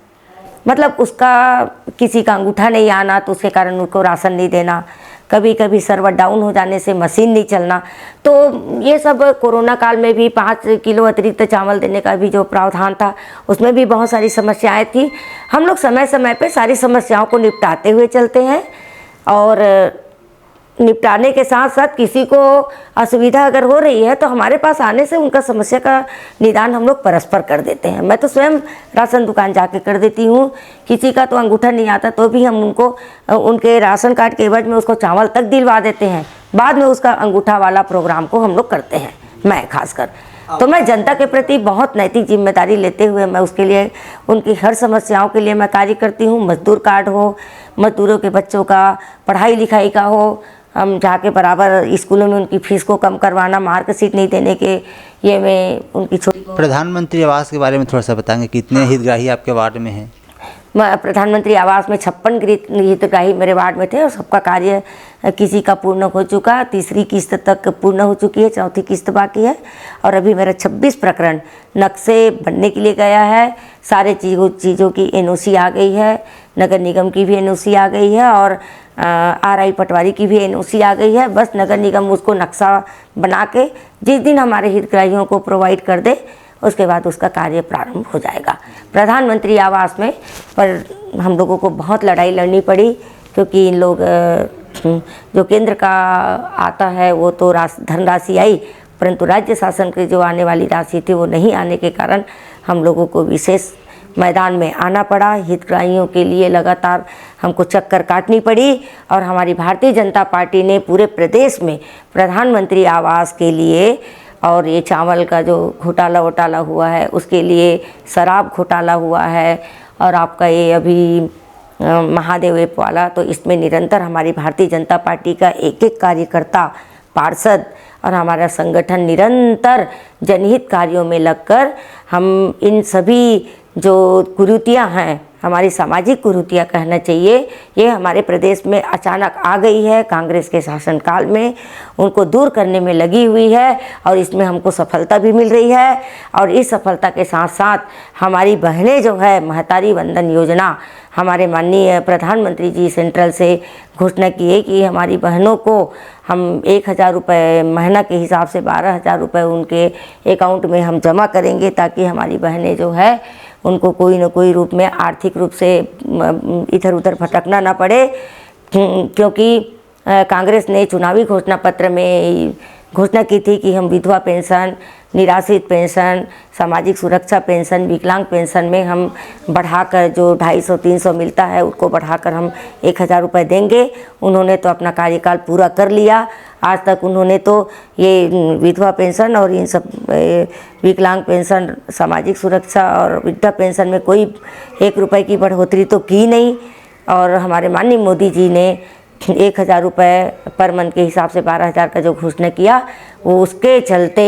मतलब उसका किसी का अंगूठा नहीं आना तो उसके कारण उनको राशन नहीं देना, कभी कभी सर्वर डाउन हो जाने से मशीन नहीं चलना। तो ये सब कोरोना काल में भी 5 किलो अतिरिक्त चावल देने का भी जो प्रावधान था उसमें भी बहुत सारी समस्याएं थी। हम लोग समय समय पे सारी समस्याओं को निपटाते हुए चलते हैं, और निपटाने के साथ साथ किसी को असुविधा अगर हो रही है तो हमारे पास आने से उनका समस्या का निदान हम लोग परस्पर कर देते हैं। मैं तो स्वयं राशन दुकान जाके कर देती हूँ। किसी का तो अंगूठा नहीं आता तो भी हम उनको उनके राशन कार्ड के एवज में उसको चावल तक दिलवा देते हैं। बाद में उसका अंगूठा वाला प्रोग्राम को हम लोग करते हैं, मैं खासकर। तो मैं जनता के प्रति बहुत नैतिक जिम्मेदारी लेते हुए मैं उसके लिए उनकी हर समस्याओं के लिए मैं कार्य करती हूँ। मजदूर कार्ड हो, मजदूरों के बच्चों का पढ़ाई लिखाई का हो, हम जाके बराबर स्कूलों में उनकी फीस को कम करवाना, मार्कशीट नहीं देने के ये मैं उनकी छोटी। प्रधानमंत्री आवास के बारे में थोड़ा सा बताएंगे, कितने हितग्राही आपके वार्ड में हैं? प्रधानमंत्री आवास में 56 हितग्राही मेरे वार्ड में थे और सबका कार्य किसी का पूर्ण हो चुका, 3री किस्त तक पूर्ण हो चुकी है, 4थी किस्त बाकी है। और अभी मेरा 26 प्रकरण नक्शे बनने के लिए गया है। सारे चीज़ों की NOC आ गई है, नगर निगम की भी NOC आ गई है और RI पटवारी की भी NOC आ गई है। बस नगर निगम उसको नक्शा बना के जिस दिन हमारे हितग्राहियों को प्रोवाइड कर दे उसके बाद उसका कार्य प्रारंभ हो जाएगा। प्रधानमंत्री आवास में पर हम लोगों को बहुत लड़ाई लड़नी पड़ी, क्योंकि इन लोग जो केंद्र का आता है वो तो धनराशि आई, परंतु राज्य शासन की जो आने वाली राशि थी वो नहीं आने के कारण हम लोगों को विशेष मैदान में आना पड़ा। हितग्राहियों के लिए लगातार हमको चक्कर काटनी पड़ी और हमारी भारतीय जनता पार्टी ने पूरे प्रदेश में प्रधानमंत्री आवास के लिए, और ये चावल का जो घोटाला वोटाला हुआ है उसके लिए, शराब घोटाला हुआ है और आपका ये अभी महादेव ऐप वाला, तो इसमें निरंतर हमारी भारतीय जनता पार्टी का एक कार्यकर्ता, पार्षद और हमारा संगठन निरंतर जनहित कार्यों में लगकर हम इन सभी जो कुरीतियाँ हैं, हमारी सामाजिक कुरीतियाँ कहना चाहिए, ये हमारे प्रदेश में अचानक आ गई है कांग्रेस के शासनकाल में, उनको दूर करने में लगी हुई है और इसमें हमको सफलता भी मिल रही है। और इस सफलता के साथ साथ हमारी बहनें जो है महतारी वंदन योजना, हमारे माननीय प्रधानमंत्री जी सेंट्रल से घोषणा की है कि हमारी बहनों को हम 1000 रुपये महीना के हिसाब से 12,000 रुपये उनके अकाउंट में हम जमा करेंगे, ताकि हमारी बहनें जो है उनको कोई न कोई रूप में आर्थिक रूप से इधर उधर भटकना ना पड़े। क्योंकि कांग्रेस ने चुनावी घोषणा पत्र में घोषणा की थी कि हम विधवा पेंशन, निराश्रित पेंशन, सामाजिक सुरक्षा पेंशन, विकलांग पेंशन में हम बढ़ाकर जो 250-300 मिलता है उसको बढ़ाकर हम 1000 रुपये देंगे। उन्होंने तो अपना कार्यकाल पूरा कर लिया। आज तक उन्होंने तो ये विधवा पेंशन और इन सब विकलांग पेंशन, सामाजिक सुरक्षा और वृद्धा पेंशन में कोई 1 रुपये की बढ़ोतरी तो की नहीं। और हमारे माननीय मोदी जी ने 1000 रुपये पर मंथ के हिसाब से 12,000 का जो घोषणा किया, वो उसके चलते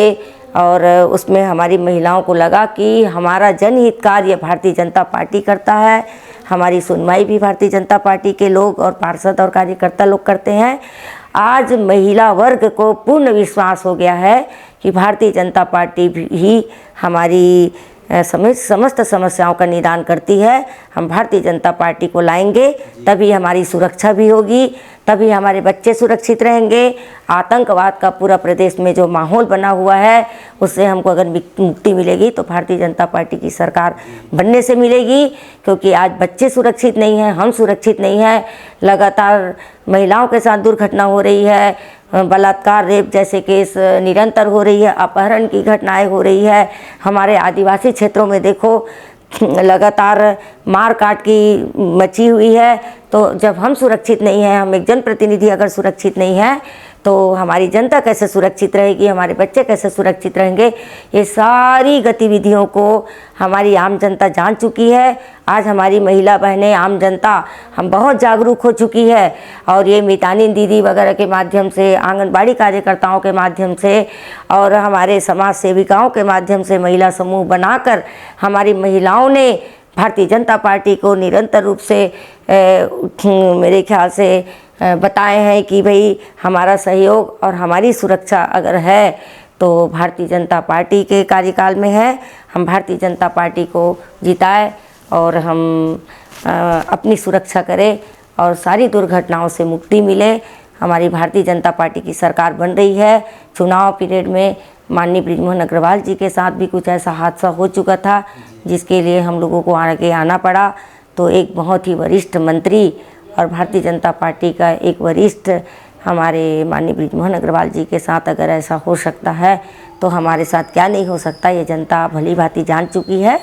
और उसमें हमारी महिलाओं को लगा कि हमारा जनहित कार्य भारतीय जनता पार्टी करता है, हमारी सुनवाई भी भारतीय जनता पार्टी के लोग और पार्षद और कार्यकर्ता लोग करते हैं। आज महिला वर्ग को पूर्ण विश्वास हो गया है कि भारतीय जनता पार्टी ही हमारी समस्त समस्याओं का निदान करती है। हम भारतीय जनता पार्टी को लाएंगे, तभी हमारी सुरक्षा भी होगी, तभी हमारे बच्चे सुरक्षित रहेंगे। आतंकवाद का पूरा प्रदेश में जो माहौल बना हुआ है, उससे हमको अगर मुक्ति मिलेगी तो भारतीय जनता पार्टी की सरकार बनने से मिलेगी। क्योंकि आज बच्चे सुरक्षित नहीं हैं, हम सुरक्षित नहीं हैं। लगातार महिलाओं के साथ दुर्घटना हो रही है, बलात्कार, रेप जैसे केस निरंतर हो रही है, अपहरण की घटनाएं हो रही है। हमारे आदिवासी क्षेत्रों में देखो लगातार मार काट की मची हुई है। तो जब हम सुरक्षित नहीं हैं, हम एक जनप्रतिनिधि अगर सुरक्षित नहीं है, तो हमारी जनता कैसे सुरक्षित रहेगी, हमारे बच्चे कैसे सुरक्षित रहेंगे। ये सारी गतिविधियों को हमारी आम जनता जान चुकी है। आज हमारी महिला बहनें, आम जनता हम बहुत जागरूक हो चुकी है। और ये मितानिन दीदी वगैरह के माध्यम से, आंगनबाड़ी कार्यकर्ताओं के माध्यम से और हमारे समाज सेविकाओं के माध्यम से महिला समूह बनाकर हमारी महिलाओं ने भारतीय जनता पार्टी को निरंतर रूप से मेरे ख्याल से बताए हैं कि भाई हमारा सहयोग और हमारी सुरक्षा अगर है तो भारतीय जनता पार्टी के कार्यकाल में है। हम भारतीय जनता पार्टी को जिताए और हम अपनी सुरक्षा करें और सारी दुर्घटनाओं से मुक्ति मिले। हमारी भारतीय जनता पार्टी की सरकार बन रही है। चुनाव पीरियड में माननीय बृजमोहन अग्रवाल जी के साथ भी कुछ ऐसा हादसा हो चुका था, जिसके लिए हम लोगों को आगे आना पड़ा। तो एक बहुत ही वरिष्ठ मंत्री और भारतीय जनता पार्टी का एक वरिष्ठ हमारे माननीय बृजमोहन अग्रवाल जी के साथ अगर ऐसा हो सकता है तो हमारे साथ क्या नहीं हो सकता, ये जनता भली भांति जान चुकी है।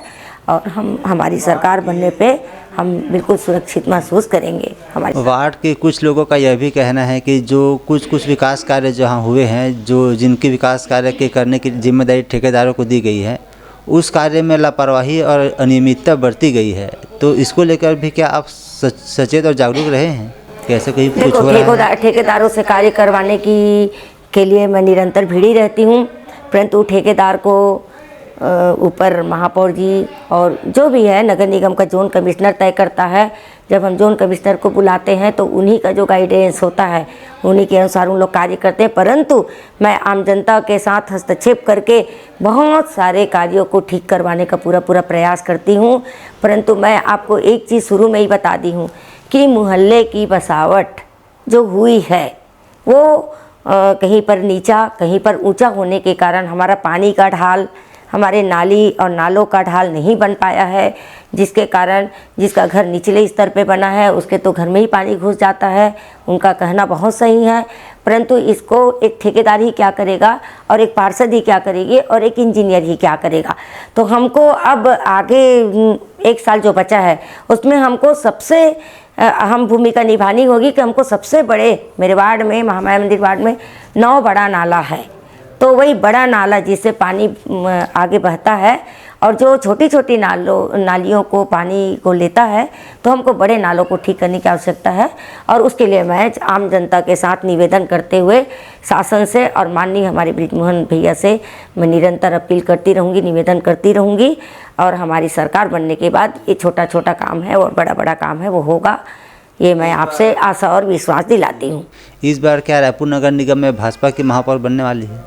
और हम हमारी सरकार बनने पे हम बिल्कुल सुरक्षित महसूस करेंगे। हमारे वार्ड के कुछ लोगों का यह भी कहना है कि जो कुछ विकास कार्य जहाँ हुए हैं, जो जिनके विकास कार्य के करने की जिम्मेदारी ठेकेदारों को दी गई है, उस कार्य में लापरवाही और अनियमितता बरती गई है। तो इसको लेकर भी क्या आप सचेत और जागरूक रहे हैं? कैसे कहीं कुछ हो रहा है? ठेकेदारों से कार्य करवाने के लिए मैं निरंतर भिड़ी रहती हूँ, परंतु ठेकेदार को ऊपर महापौर जी और जो भी है नगर निगम का जोन कमिश्नर तय करता है। जब हम जोन कमिश्नर को बुलाते हैं तो उन्हीं का जो गाइडेंस होता है उन्हीं के अनुसार उन लोग कार्य करते हैं। परंतु मैं आम जनता के साथ हस्तक्षेप करके बहुत सारे कार्यों को ठीक करवाने का पूरा प्रयास करती हूँ। परंतु मैं आपको एक चीज़ शुरू में ही बता दी हूँ कि मोहल्ले की बसावट जो हुई है वो कहीं पर नीचा कहीं पर ऊंचा होने के कारण हमारा पानी का ढाल, हमारे नाली और नालों का ढाल नहीं बन पाया है, जिसके कारण जिसका घर निचले स्तर पे बना है उसके तो घर में ही पानी घुस जाता है। उनका कहना बहुत सही है, परंतु इसको एक ठेकेदार ही क्या करेगा और एक पार्षद ही क्या करेगी और एक इंजीनियर ही क्या करेगा। तो हमको अब आगे 1 साल जो बचा है उसमें हमको सबसे अहम भूमिका निभानी होगी कि हमको सबसे बड़े, मेरे वार्ड में, महामाया मंदिर वार्ड में 9 बड़ा नाला है, तो वही बड़ा नाला जिससे पानी आगे बहता है और जो छोटी छोटी नालियों को पानी को लेता है, तो हमको बड़े नालों को ठीक करने की आवश्यकता है। और उसके लिए मैं आम जनता के साथ निवेदन करते हुए शासन से और माननीय हमारे बृजमोहन भैया से मैं निरंतर अपील करती रहूँगी, निवेदन करती रहूँगी। और हमारी सरकार बनने के बाद ये छोटा छोटा काम है और बड़ा बड़ा काम है वो होगा, ये मैं आपसे आशा और विश्वास दिलाती हूँ। इस बार क्या रायपुर नगर निगम में भाजपा की महापौर बनने वाली है?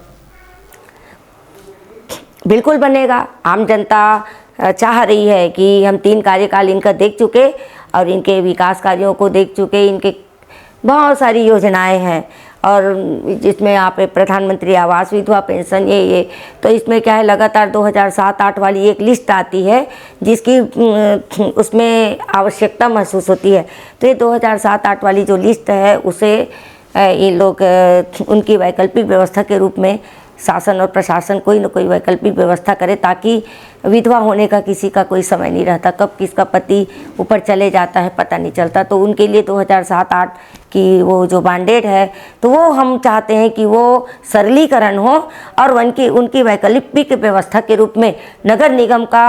बिल्कुल बनेगा। आम जनता चाह रही है कि हम 3 कार्यकाल इनका देख चुके और इनके विकास कार्यों को देख चुके। इनके बहुत सारी योजनाएं हैं और जिसमें आप प्रधानमंत्री आवास, विधवा पेंशन, ये तो इसमें क्या है, लगातार 2007-8 वाली एक लिस्ट आती है जिसकी उसमें आवश्यकता महसूस होती है। तो ये 2007-8 वाली जो लिस्ट है उसे ये लोग उनकी वैकल्पिक व्यवस्था के रूप में शासन और प्रशासन कोई न कोई वैकल्पिक व्यवस्था करे, ताकि विधवा होने का किसी का कोई समय नहीं रहता, कब किसका पति ऊपर चले जाता है पता नहीं चलता। तो उनके लिए 2007-8 की वो जो बांडेड है तो वो हम चाहते हैं कि वो सरलीकरण हो और उनकी वैकल्पिक व्यवस्था के रूप में नगर निगम का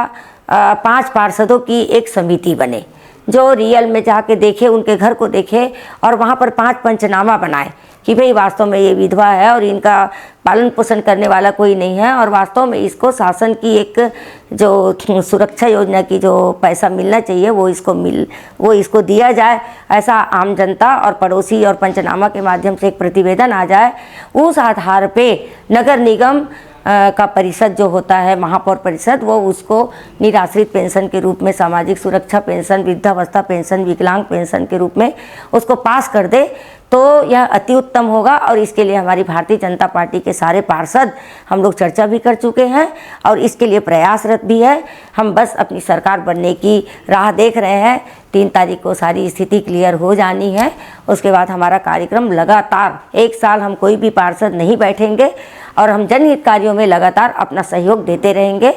5 पार्षदों की एक समिति बने, जो रियल में जाके देखे, उनके घर को देखे और वहाँ पर 5 पंचनामा बनाए कि भाई वास्तव में ये विधवा है और इनका पालन पोषण करने वाला कोई नहीं है और वास्तव में इसको शासन की एक जो सुरक्षा योजना की जो पैसा मिलना चाहिए वो इसको दिया जाए। ऐसा आम जनता और पड़ोसी और पंचनामा के माध्यम से एक प्रतिवेदन आ जाए, उस आधार पे नगर निगम का परिषद जो होता है, महापौर परिषद, वो उसको निराश्रित पेंशन के रूप में, सामाजिक सुरक्षा पेंशन, वृद्धावस्था पेंशन, विकलांग पेंशन के रूप में उसको पास कर दे तो यह अति उत्तम होगा। और इसके लिए हमारी भारतीय जनता पार्टी के सारे पार्षद हम लोग चर्चा भी कर चुके हैं और इसके लिए प्रयासरत भी है। हम बस अपनी सरकार बनने की राह देख रहे हैं। 3 तारीख को सारी स्थिति क्लियर हो जानी है। उसके बाद हमारा कार्यक्रम लगातार 1 साल हम कोई भी पार्षद नहीं बैठेंगे और हम जनहित कार्यों में लगातार अपना सहयोग देते रहेंगे।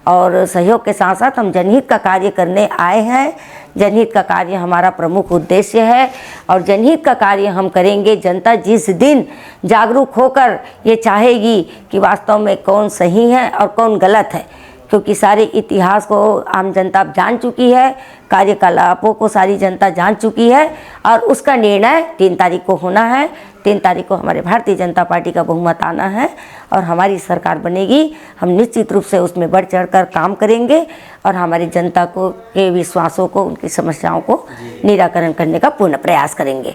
और सहयोग के साथ साथ हम जनहित का कार्य करने आए हैं। जनहित का कार्य हमारा प्रमुख उद्देश्य है और जनहित का कार्य हम करेंगे। जनता जिस दिन जागरूक होकर ये चाहेगी कि वास्तव में कौन सही है और कौन गलत है, क्योंकि सारे इतिहास को आम जनता जान चुकी है, कार्यकलापों को सारी जनता जान चुकी है और उसका निर्णय 3 तारीख को होना है। 3 तारीख को हमारे भारतीय जनता पार्टी का बहुमत आना है और हमारी सरकार बनेगी। हम निश्चित रूप से उसमें बढ़ चढ़ कर काम करेंगे और हमारी जनता को के विश्वासों को, उनकी समस्याओं को निराकरण करने का पूर्ण प्रयास करेंगे।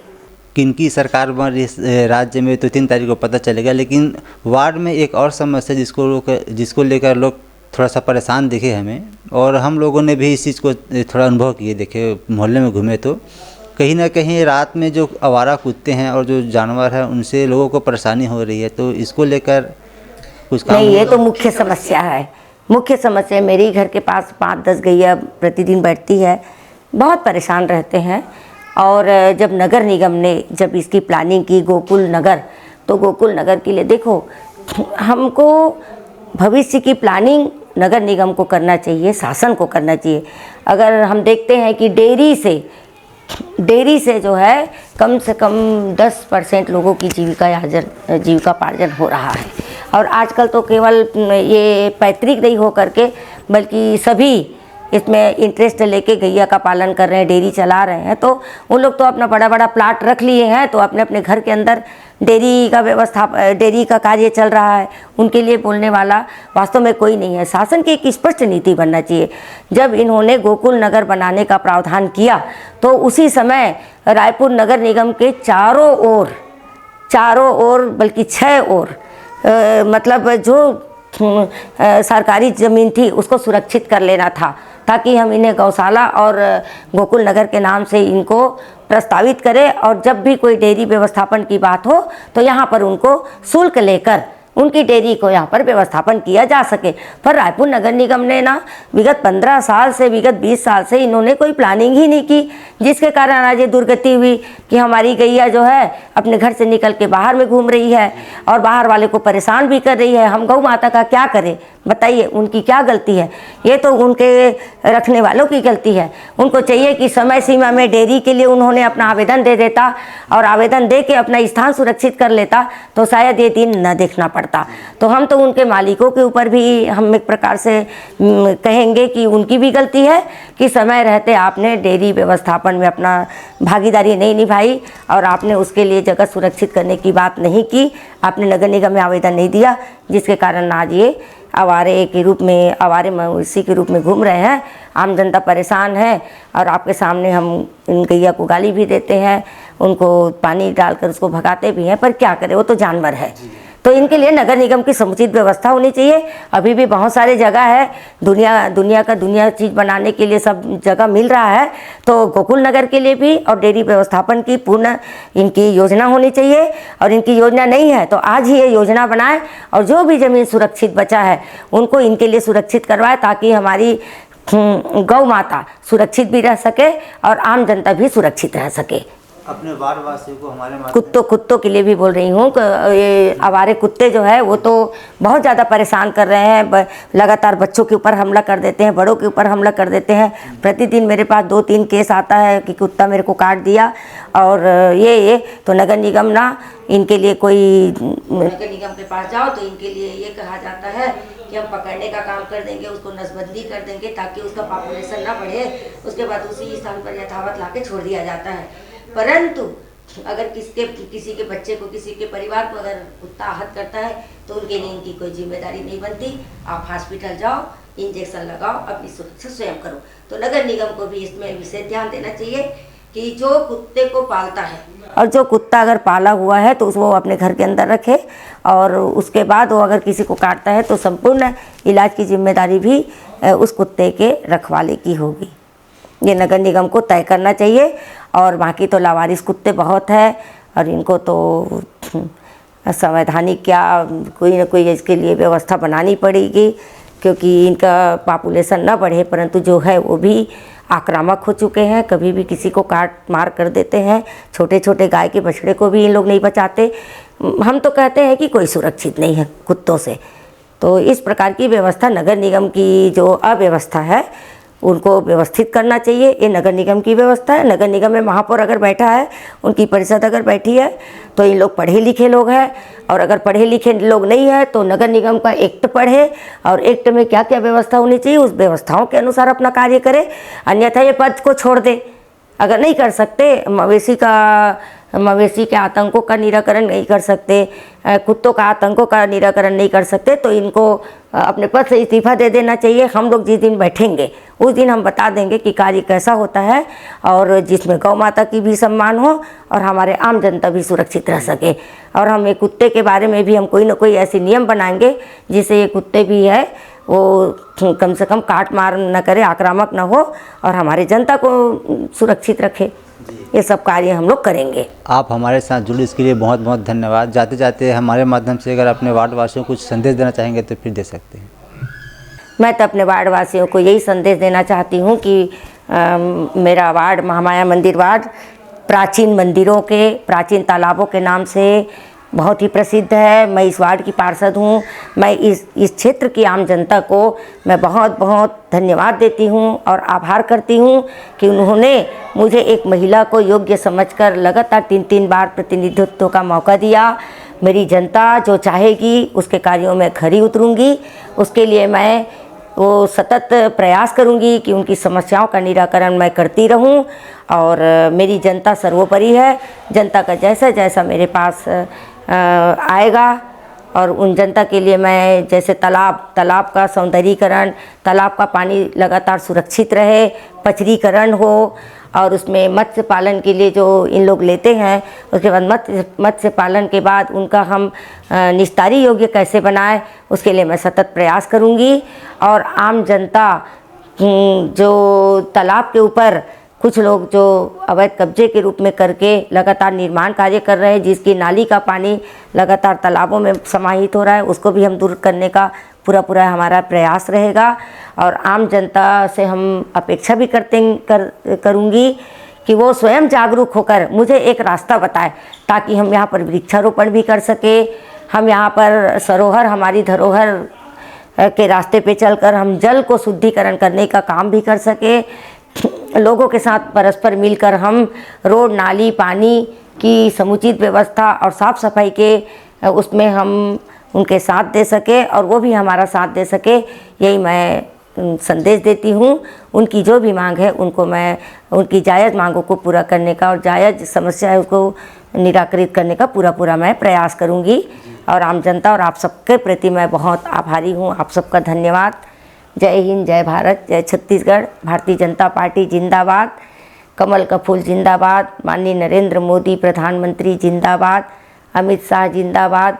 किनकी सरकार बन रही है राज्य में तो 3 तारीख को पता चलेगा, लेकिन वार्ड में एक और समस्या जिसको लेकर लोग थोड़ा सा परेशान दिखे हमें, और हम लोगों ने भी इस चीज़ को थोड़ा अनुभव किए, देखे, मोहल्ले में घूमे तो कहीं ना कहीं रात में जो आवारा कुत्ते हैं और जो जानवर हैं उनसे लोगों को परेशानी हो रही है। तो इसको लेकर कुछ काम नहीं, ये तो मुख्य समस्या है। मुख्य समस्या मेरे घर के पास 5-10 गैया प्रतिदिन बैठती है, बहुत परेशान रहते हैं। और जब नगर निगम ने जब इसकी प्लानिंग की गोकुल नगर, तो गोकुल नगर के लिए देखो, हमको भविष्य की प्लानिंग नगर निगम को करना चाहिए, शासन को करना चाहिए। अगर हम देखते हैं कि डेयरी से जो है कम से कम 10% लोगों की जीविकापार्जन हो रहा है। और आजकल तो केवल ये पैतृक नहीं हो करके बल्कि सभी इसमें इंटरेस्ट लेके गैया का पालन कर रहे हैं, डेयरी चला रहे हैं। तो उन लोग तो अपना बड़ा बड़ा प्लाट रख लिए हैं, तो अपने अपने घर के अंदर डेयरी का कार्य चल रहा है। उनके लिए बोलने वाला वास्तव में कोई नहीं है। शासन की एक स्पष्ट नीति बनना चाहिए। जब इन्होंने गोकुल नगर बनाने का प्रावधान किया तो उसी समय रायपुर नगर निगम के चारों ओर बल्कि 6 ओर मतलब जो सरकारी ज़मीन थी उसको सुरक्षित कर लेना था, ताकि हम इन्हें गौशाला और गोकुल नगर के नाम से इनको प्रस्तावित करें। और जब भी कोई डेयरी व्यवस्थापन की बात हो तो यहाँ पर उनको शुल्क लेकर उनकी डेयरी को यहाँ पर व्यवस्थापन किया जा सके। पर रायपुर नगर निगम ने ना विगत 15 साल से, विगत 20 साल से इन्होंने कोई प्लानिंग ही नहीं की, जिसके कारण आज ये दुर्गति हुई कि हमारी गैया जो है अपने घर से निकल के बाहर में घूम रही है और बाहर वाले को परेशान भी कर रही है। हम गौ माता का क्या करें बताइए, उनकी क्या गलती है? ये तो उनके रखने वालों की गलती है। उनको चाहिए कि समय सीमा में डेयरी के लिए उन्होंने अपना आवेदन दे देता और आवेदन दे के अपना स्थान सुरक्षित कर लेता तो शायद ये दिन न देखना पड़ता। तो हम तो उनके मालिकों के ऊपर भी हम एक प्रकार से कहेंगे कि उनकी भी गलती है कि समय रहते आपने डेयरी व्यवस्थापन में अपना भागीदारी नहीं निभाई और आपने उसके लिए जगह सुरक्षित करने की बात नहीं की। आपने नगर निगम में आवेदन नहीं दिया, जिसके कारण आज ये आवारे मवेशी के रूप में घूम रहे हैं। आम जनता परेशान है और आपके सामने हम इन गैया को गाली भी देते हैं, उनको पानी डालकर उसको भगाते भी हैं, पर क्या करें, वो तो जानवर है। तो इनके लिए नगर निगम की समुचित व्यवस्था होनी चाहिए। अभी भी बहुत सारे जगह है, दुनिया चीज़ बनाने के लिए सब जगह मिल रहा है। तो गोकुल नगर के लिए भी और डेयरी व्यवस्थापन की पूर्ण इनकी योजना होनी चाहिए। और इनकी योजना नहीं है तो आज ही ये योजना बनाए और जो भी ज़मीन सुरक्षित बचा है उनको इनके लिए सुरक्षित करवाए, ताकि हमारी गौ माता सुरक्षित भी रह सके और आम जनता भी सुरक्षित रह सके। अपने वार्ड वासियों को, हमारे कुत्तों के लिए भी बोल रही हूँ कि ये आवारे कुत्ते जो है वो तो बहुत ज़्यादा परेशान कर रहे हैं। लगातार बच्चों के ऊपर हमला कर देते हैं, बड़ों के ऊपर हमला कर देते हैं। प्रतिदिन मेरे पास 2-3 केस आता है कि कुत्ता मेरे को काट दिया। और ये तो नगर निगम ना इनके लिए नगर निगम के पास जाओ तो इनके लिए ये कहा जाता है कि हम पकड़ने का काम कर देंगे, उसको नसबंदी कर देंगे ताकि उसका पॉपुलेशन ना बढ़े। उसके बाद उसी स्थान पर यथावत ला के छोड़ दिया जाता है। परंतु अगर किसी के बच्चे को, किसी के परिवार को अगर कुत्ता आहत करता है तो उनके लिए इनकी कोई जिम्मेदारी नहीं बनती। आप हॉस्पिटल जाओ, इंजेक्शन लगाओ, अपनी सुरक्षा स्वयं करो। तो नगर निगम को भी इसमें विशेष ध्यान देना चाहिए कि जो कुत्ते को पालता है और जो कुत्ता अगर पाला हुआ है तो वो अपने घर के अंदर रखे, और उसके बाद वो अगर किसी को काटता है तो संपूर्ण इलाज की जिम्मेदारी भी उस कुत्ते के रखवाले की होगी। ये नगर निगम को तय करना चाहिए। और बाकी तो लावारिस कुत्ते बहुत है और इनको तो संवैधानिक क्या कोई ना कोई इसके लिए व्यवस्था बनानी पड़ेगी, क्योंकि इनका पॉपुलेशन न बढ़े, परंतु जो है वो भी आक्रामक हो चुके हैं, कभी भी किसी को काट मार कर देते हैं। छोटे छोटे गाय के बछड़े को भी इन लोग नहीं बचाते। हम तो कहते हैं कि कोई सुरक्षित नहीं है कुत्तों से। तो इस प्रकार की व्यवस्था नगर निगम की जो अव्यवस्था है उनको व्यवस्थित करना चाहिए। ये नगर निगम की व्यवस्था है। नगर निगम में महापौर अगर बैठा है, उनकी परिषद अगर बैठी है, तो इन लोग पढ़े लिखे लोग हैं, और अगर पढ़े लिखे लोग नहीं है तो नगर निगम का एक्ट पढ़े और एक्ट में क्या क्या व्यवस्था होनी चाहिए उस व्यवस्थाओं के अनुसार अपना कार्य करे। अन्यथा ये पद को छोड़ दे। अगर नहीं कर सकते, मवेशी के आतंकों का निराकरण नहीं कर सकते, कुत्तों का आतंकों का निराकरण नहीं कर सकते, तो इनको अपने पद से इस्तीफा दे देना चाहिए। हम लोग जिस दिन बैठेंगे उस दिन हम बता देंगे कि कार्य कैसा होता है, और जिसमें गौ माता की भी सम्मान हो और हमारे आम जनता भी सुरक्षित रह सके। और हम एक कुत्ते के बारे में भी हम कोई ना कोई ऐसे नियम बनाएंगे जिससे ये कुत्ते भी है वो कम से कम काट मार न करे, आक्रामक न हो, और हमारे जनता को सुरक्षित रखे। ये सब कार्य हम लोग करेंगे। आप हमारे साथ जुड़े इसके लिए बहुत बहुत धन्यवाद। जाते जाते हमारे माध्यम से अगर अपने वार्ड वासियों को कुछ संदेश देना चाहेंगे तो फिर दे सकते हैं। मैं तो अपने वार्ड वासियों को यही संदेश देना चाहती हूँ कि मेरा वार्ड महामाया मंदिर वार्ड प्राचीन मंदिरों के, प्राचीन तालाबों के नाम से बहुत ही प्रसिद्ध है। मैं इस वार्ड की पार्षद हूँ। मैं इस क्षेत्र की आम जनता को मैं बहुत बहुत धन्यवाद देती हूँ और आभार करती हूँ कि उन्होंने मुझे एक महिला को योग्य समझकर लगातार 3-3 बार प्रतिनिधित्व का मौका दिया। मेरी जनता जो चाहेगी उसके कार्यों में खरी उतरूँगी। उसके लिए मैं वो सतत प्रयास करूंगी कि उनकी समस्याओं का निराकरण मैं करती रहूं। और मेरी जनता सर्वोपरि है। जनता का जैसा जैसा मेरे पास आएगा, और उन जनता के लिए मैं जैसे तालाब का सौंदर्यीकरण, तालाब का पानी लगातार सुरक्षित रहे, पचरीकरण हो, और उसमें मत्स्य पालन के लिए जो इन लोग लेते हैं, उसके बाद मत्स्य पालन के बाद उनका हम निस्तारी योग्य कैसे बनाएं, उसके लिए मैं सतत प्रयास करूंगी। और आम जनता जो तालाब के ऊपर कुछ लोग जो अवैध कब्जे के रूप में करके लगातार निर्माण कार्य कर रहे हैं, जिसकी नाली का पानी लगातार तालाबों में समाहित हो रहा है, उसको भी हम दूर करने का पूरा हमारा प्रयास रहेगा। और आम जनता से हम अपेक्षा भी करूँगी कि वो स्वयं जागरूक होकर मुझे एक रास्ता बताए, ताकि हम यहाँ पर वृक्षारोपण भी कर सके। हम यहाँ पर सरोवर, हमारी धरोहर के रास्ते पे चलकर हम जल को शुद्धिकरण करने का काम भी कर सके। लोगों के साथ परस्पर मिलकर हम रोड, नाली, पानी की समुचित व्यवस्था और साफ़ सफाई के उसमें हम उनके साथ दे सके और वो भी हमारा साथ दे सके। यही मैं संदेश देती हूँ। उनकी जो भी मांग है उनको मैं उनकी जायज़ मांगों को पूरा करने का और जायज़ समस्या है उसको निराकृत करने का पूरा मैं प्रयास करूँगी। और आम जनता और आप सबके प्रति मैं बहुत आभारी हूँ। आप सबका धन्यवाद। जय हिंद, जय भारत, जय छत्तीसगढ़। भारतीय जनता पार्टी जिंदाबाद। कमल का फूल जिंदाबाद। माननीय नरेंद्र मोदी प्रधानमंत्री जिंदाबाद। अमित शाह जिंदाबाद।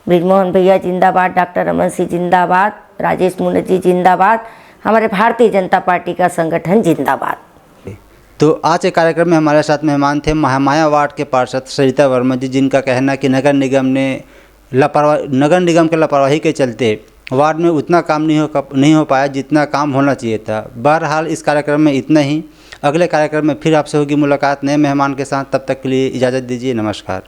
ब्रिजमोहन भैया जिंदाबाद। डॉक्टर रमन सिंह जिंदाबाद। राजेश मुनजी जिंदाबाद। हमारे भारतीय जनता पार्टी का संगठन जिंदाबाद। तो आज के कार्यक्रम में हमारे साथ मेहमान थे महामाया वार्ड के पार्षद सरिता वर्मा जी, जिनका कहना कि नगर निगम के लापरवाही के चलते वार्ड में उतना काम नहीं हो पाया जितना काम होना चाहिए था। बहरहाल इस कार्यक्रम में इतना ही। अगले कार्यक्रम में फिर आपसे होगी मुलाकात नए मेहमान के साथ। तब तक के लिए इजाज़त दीजिए। नमस्कार।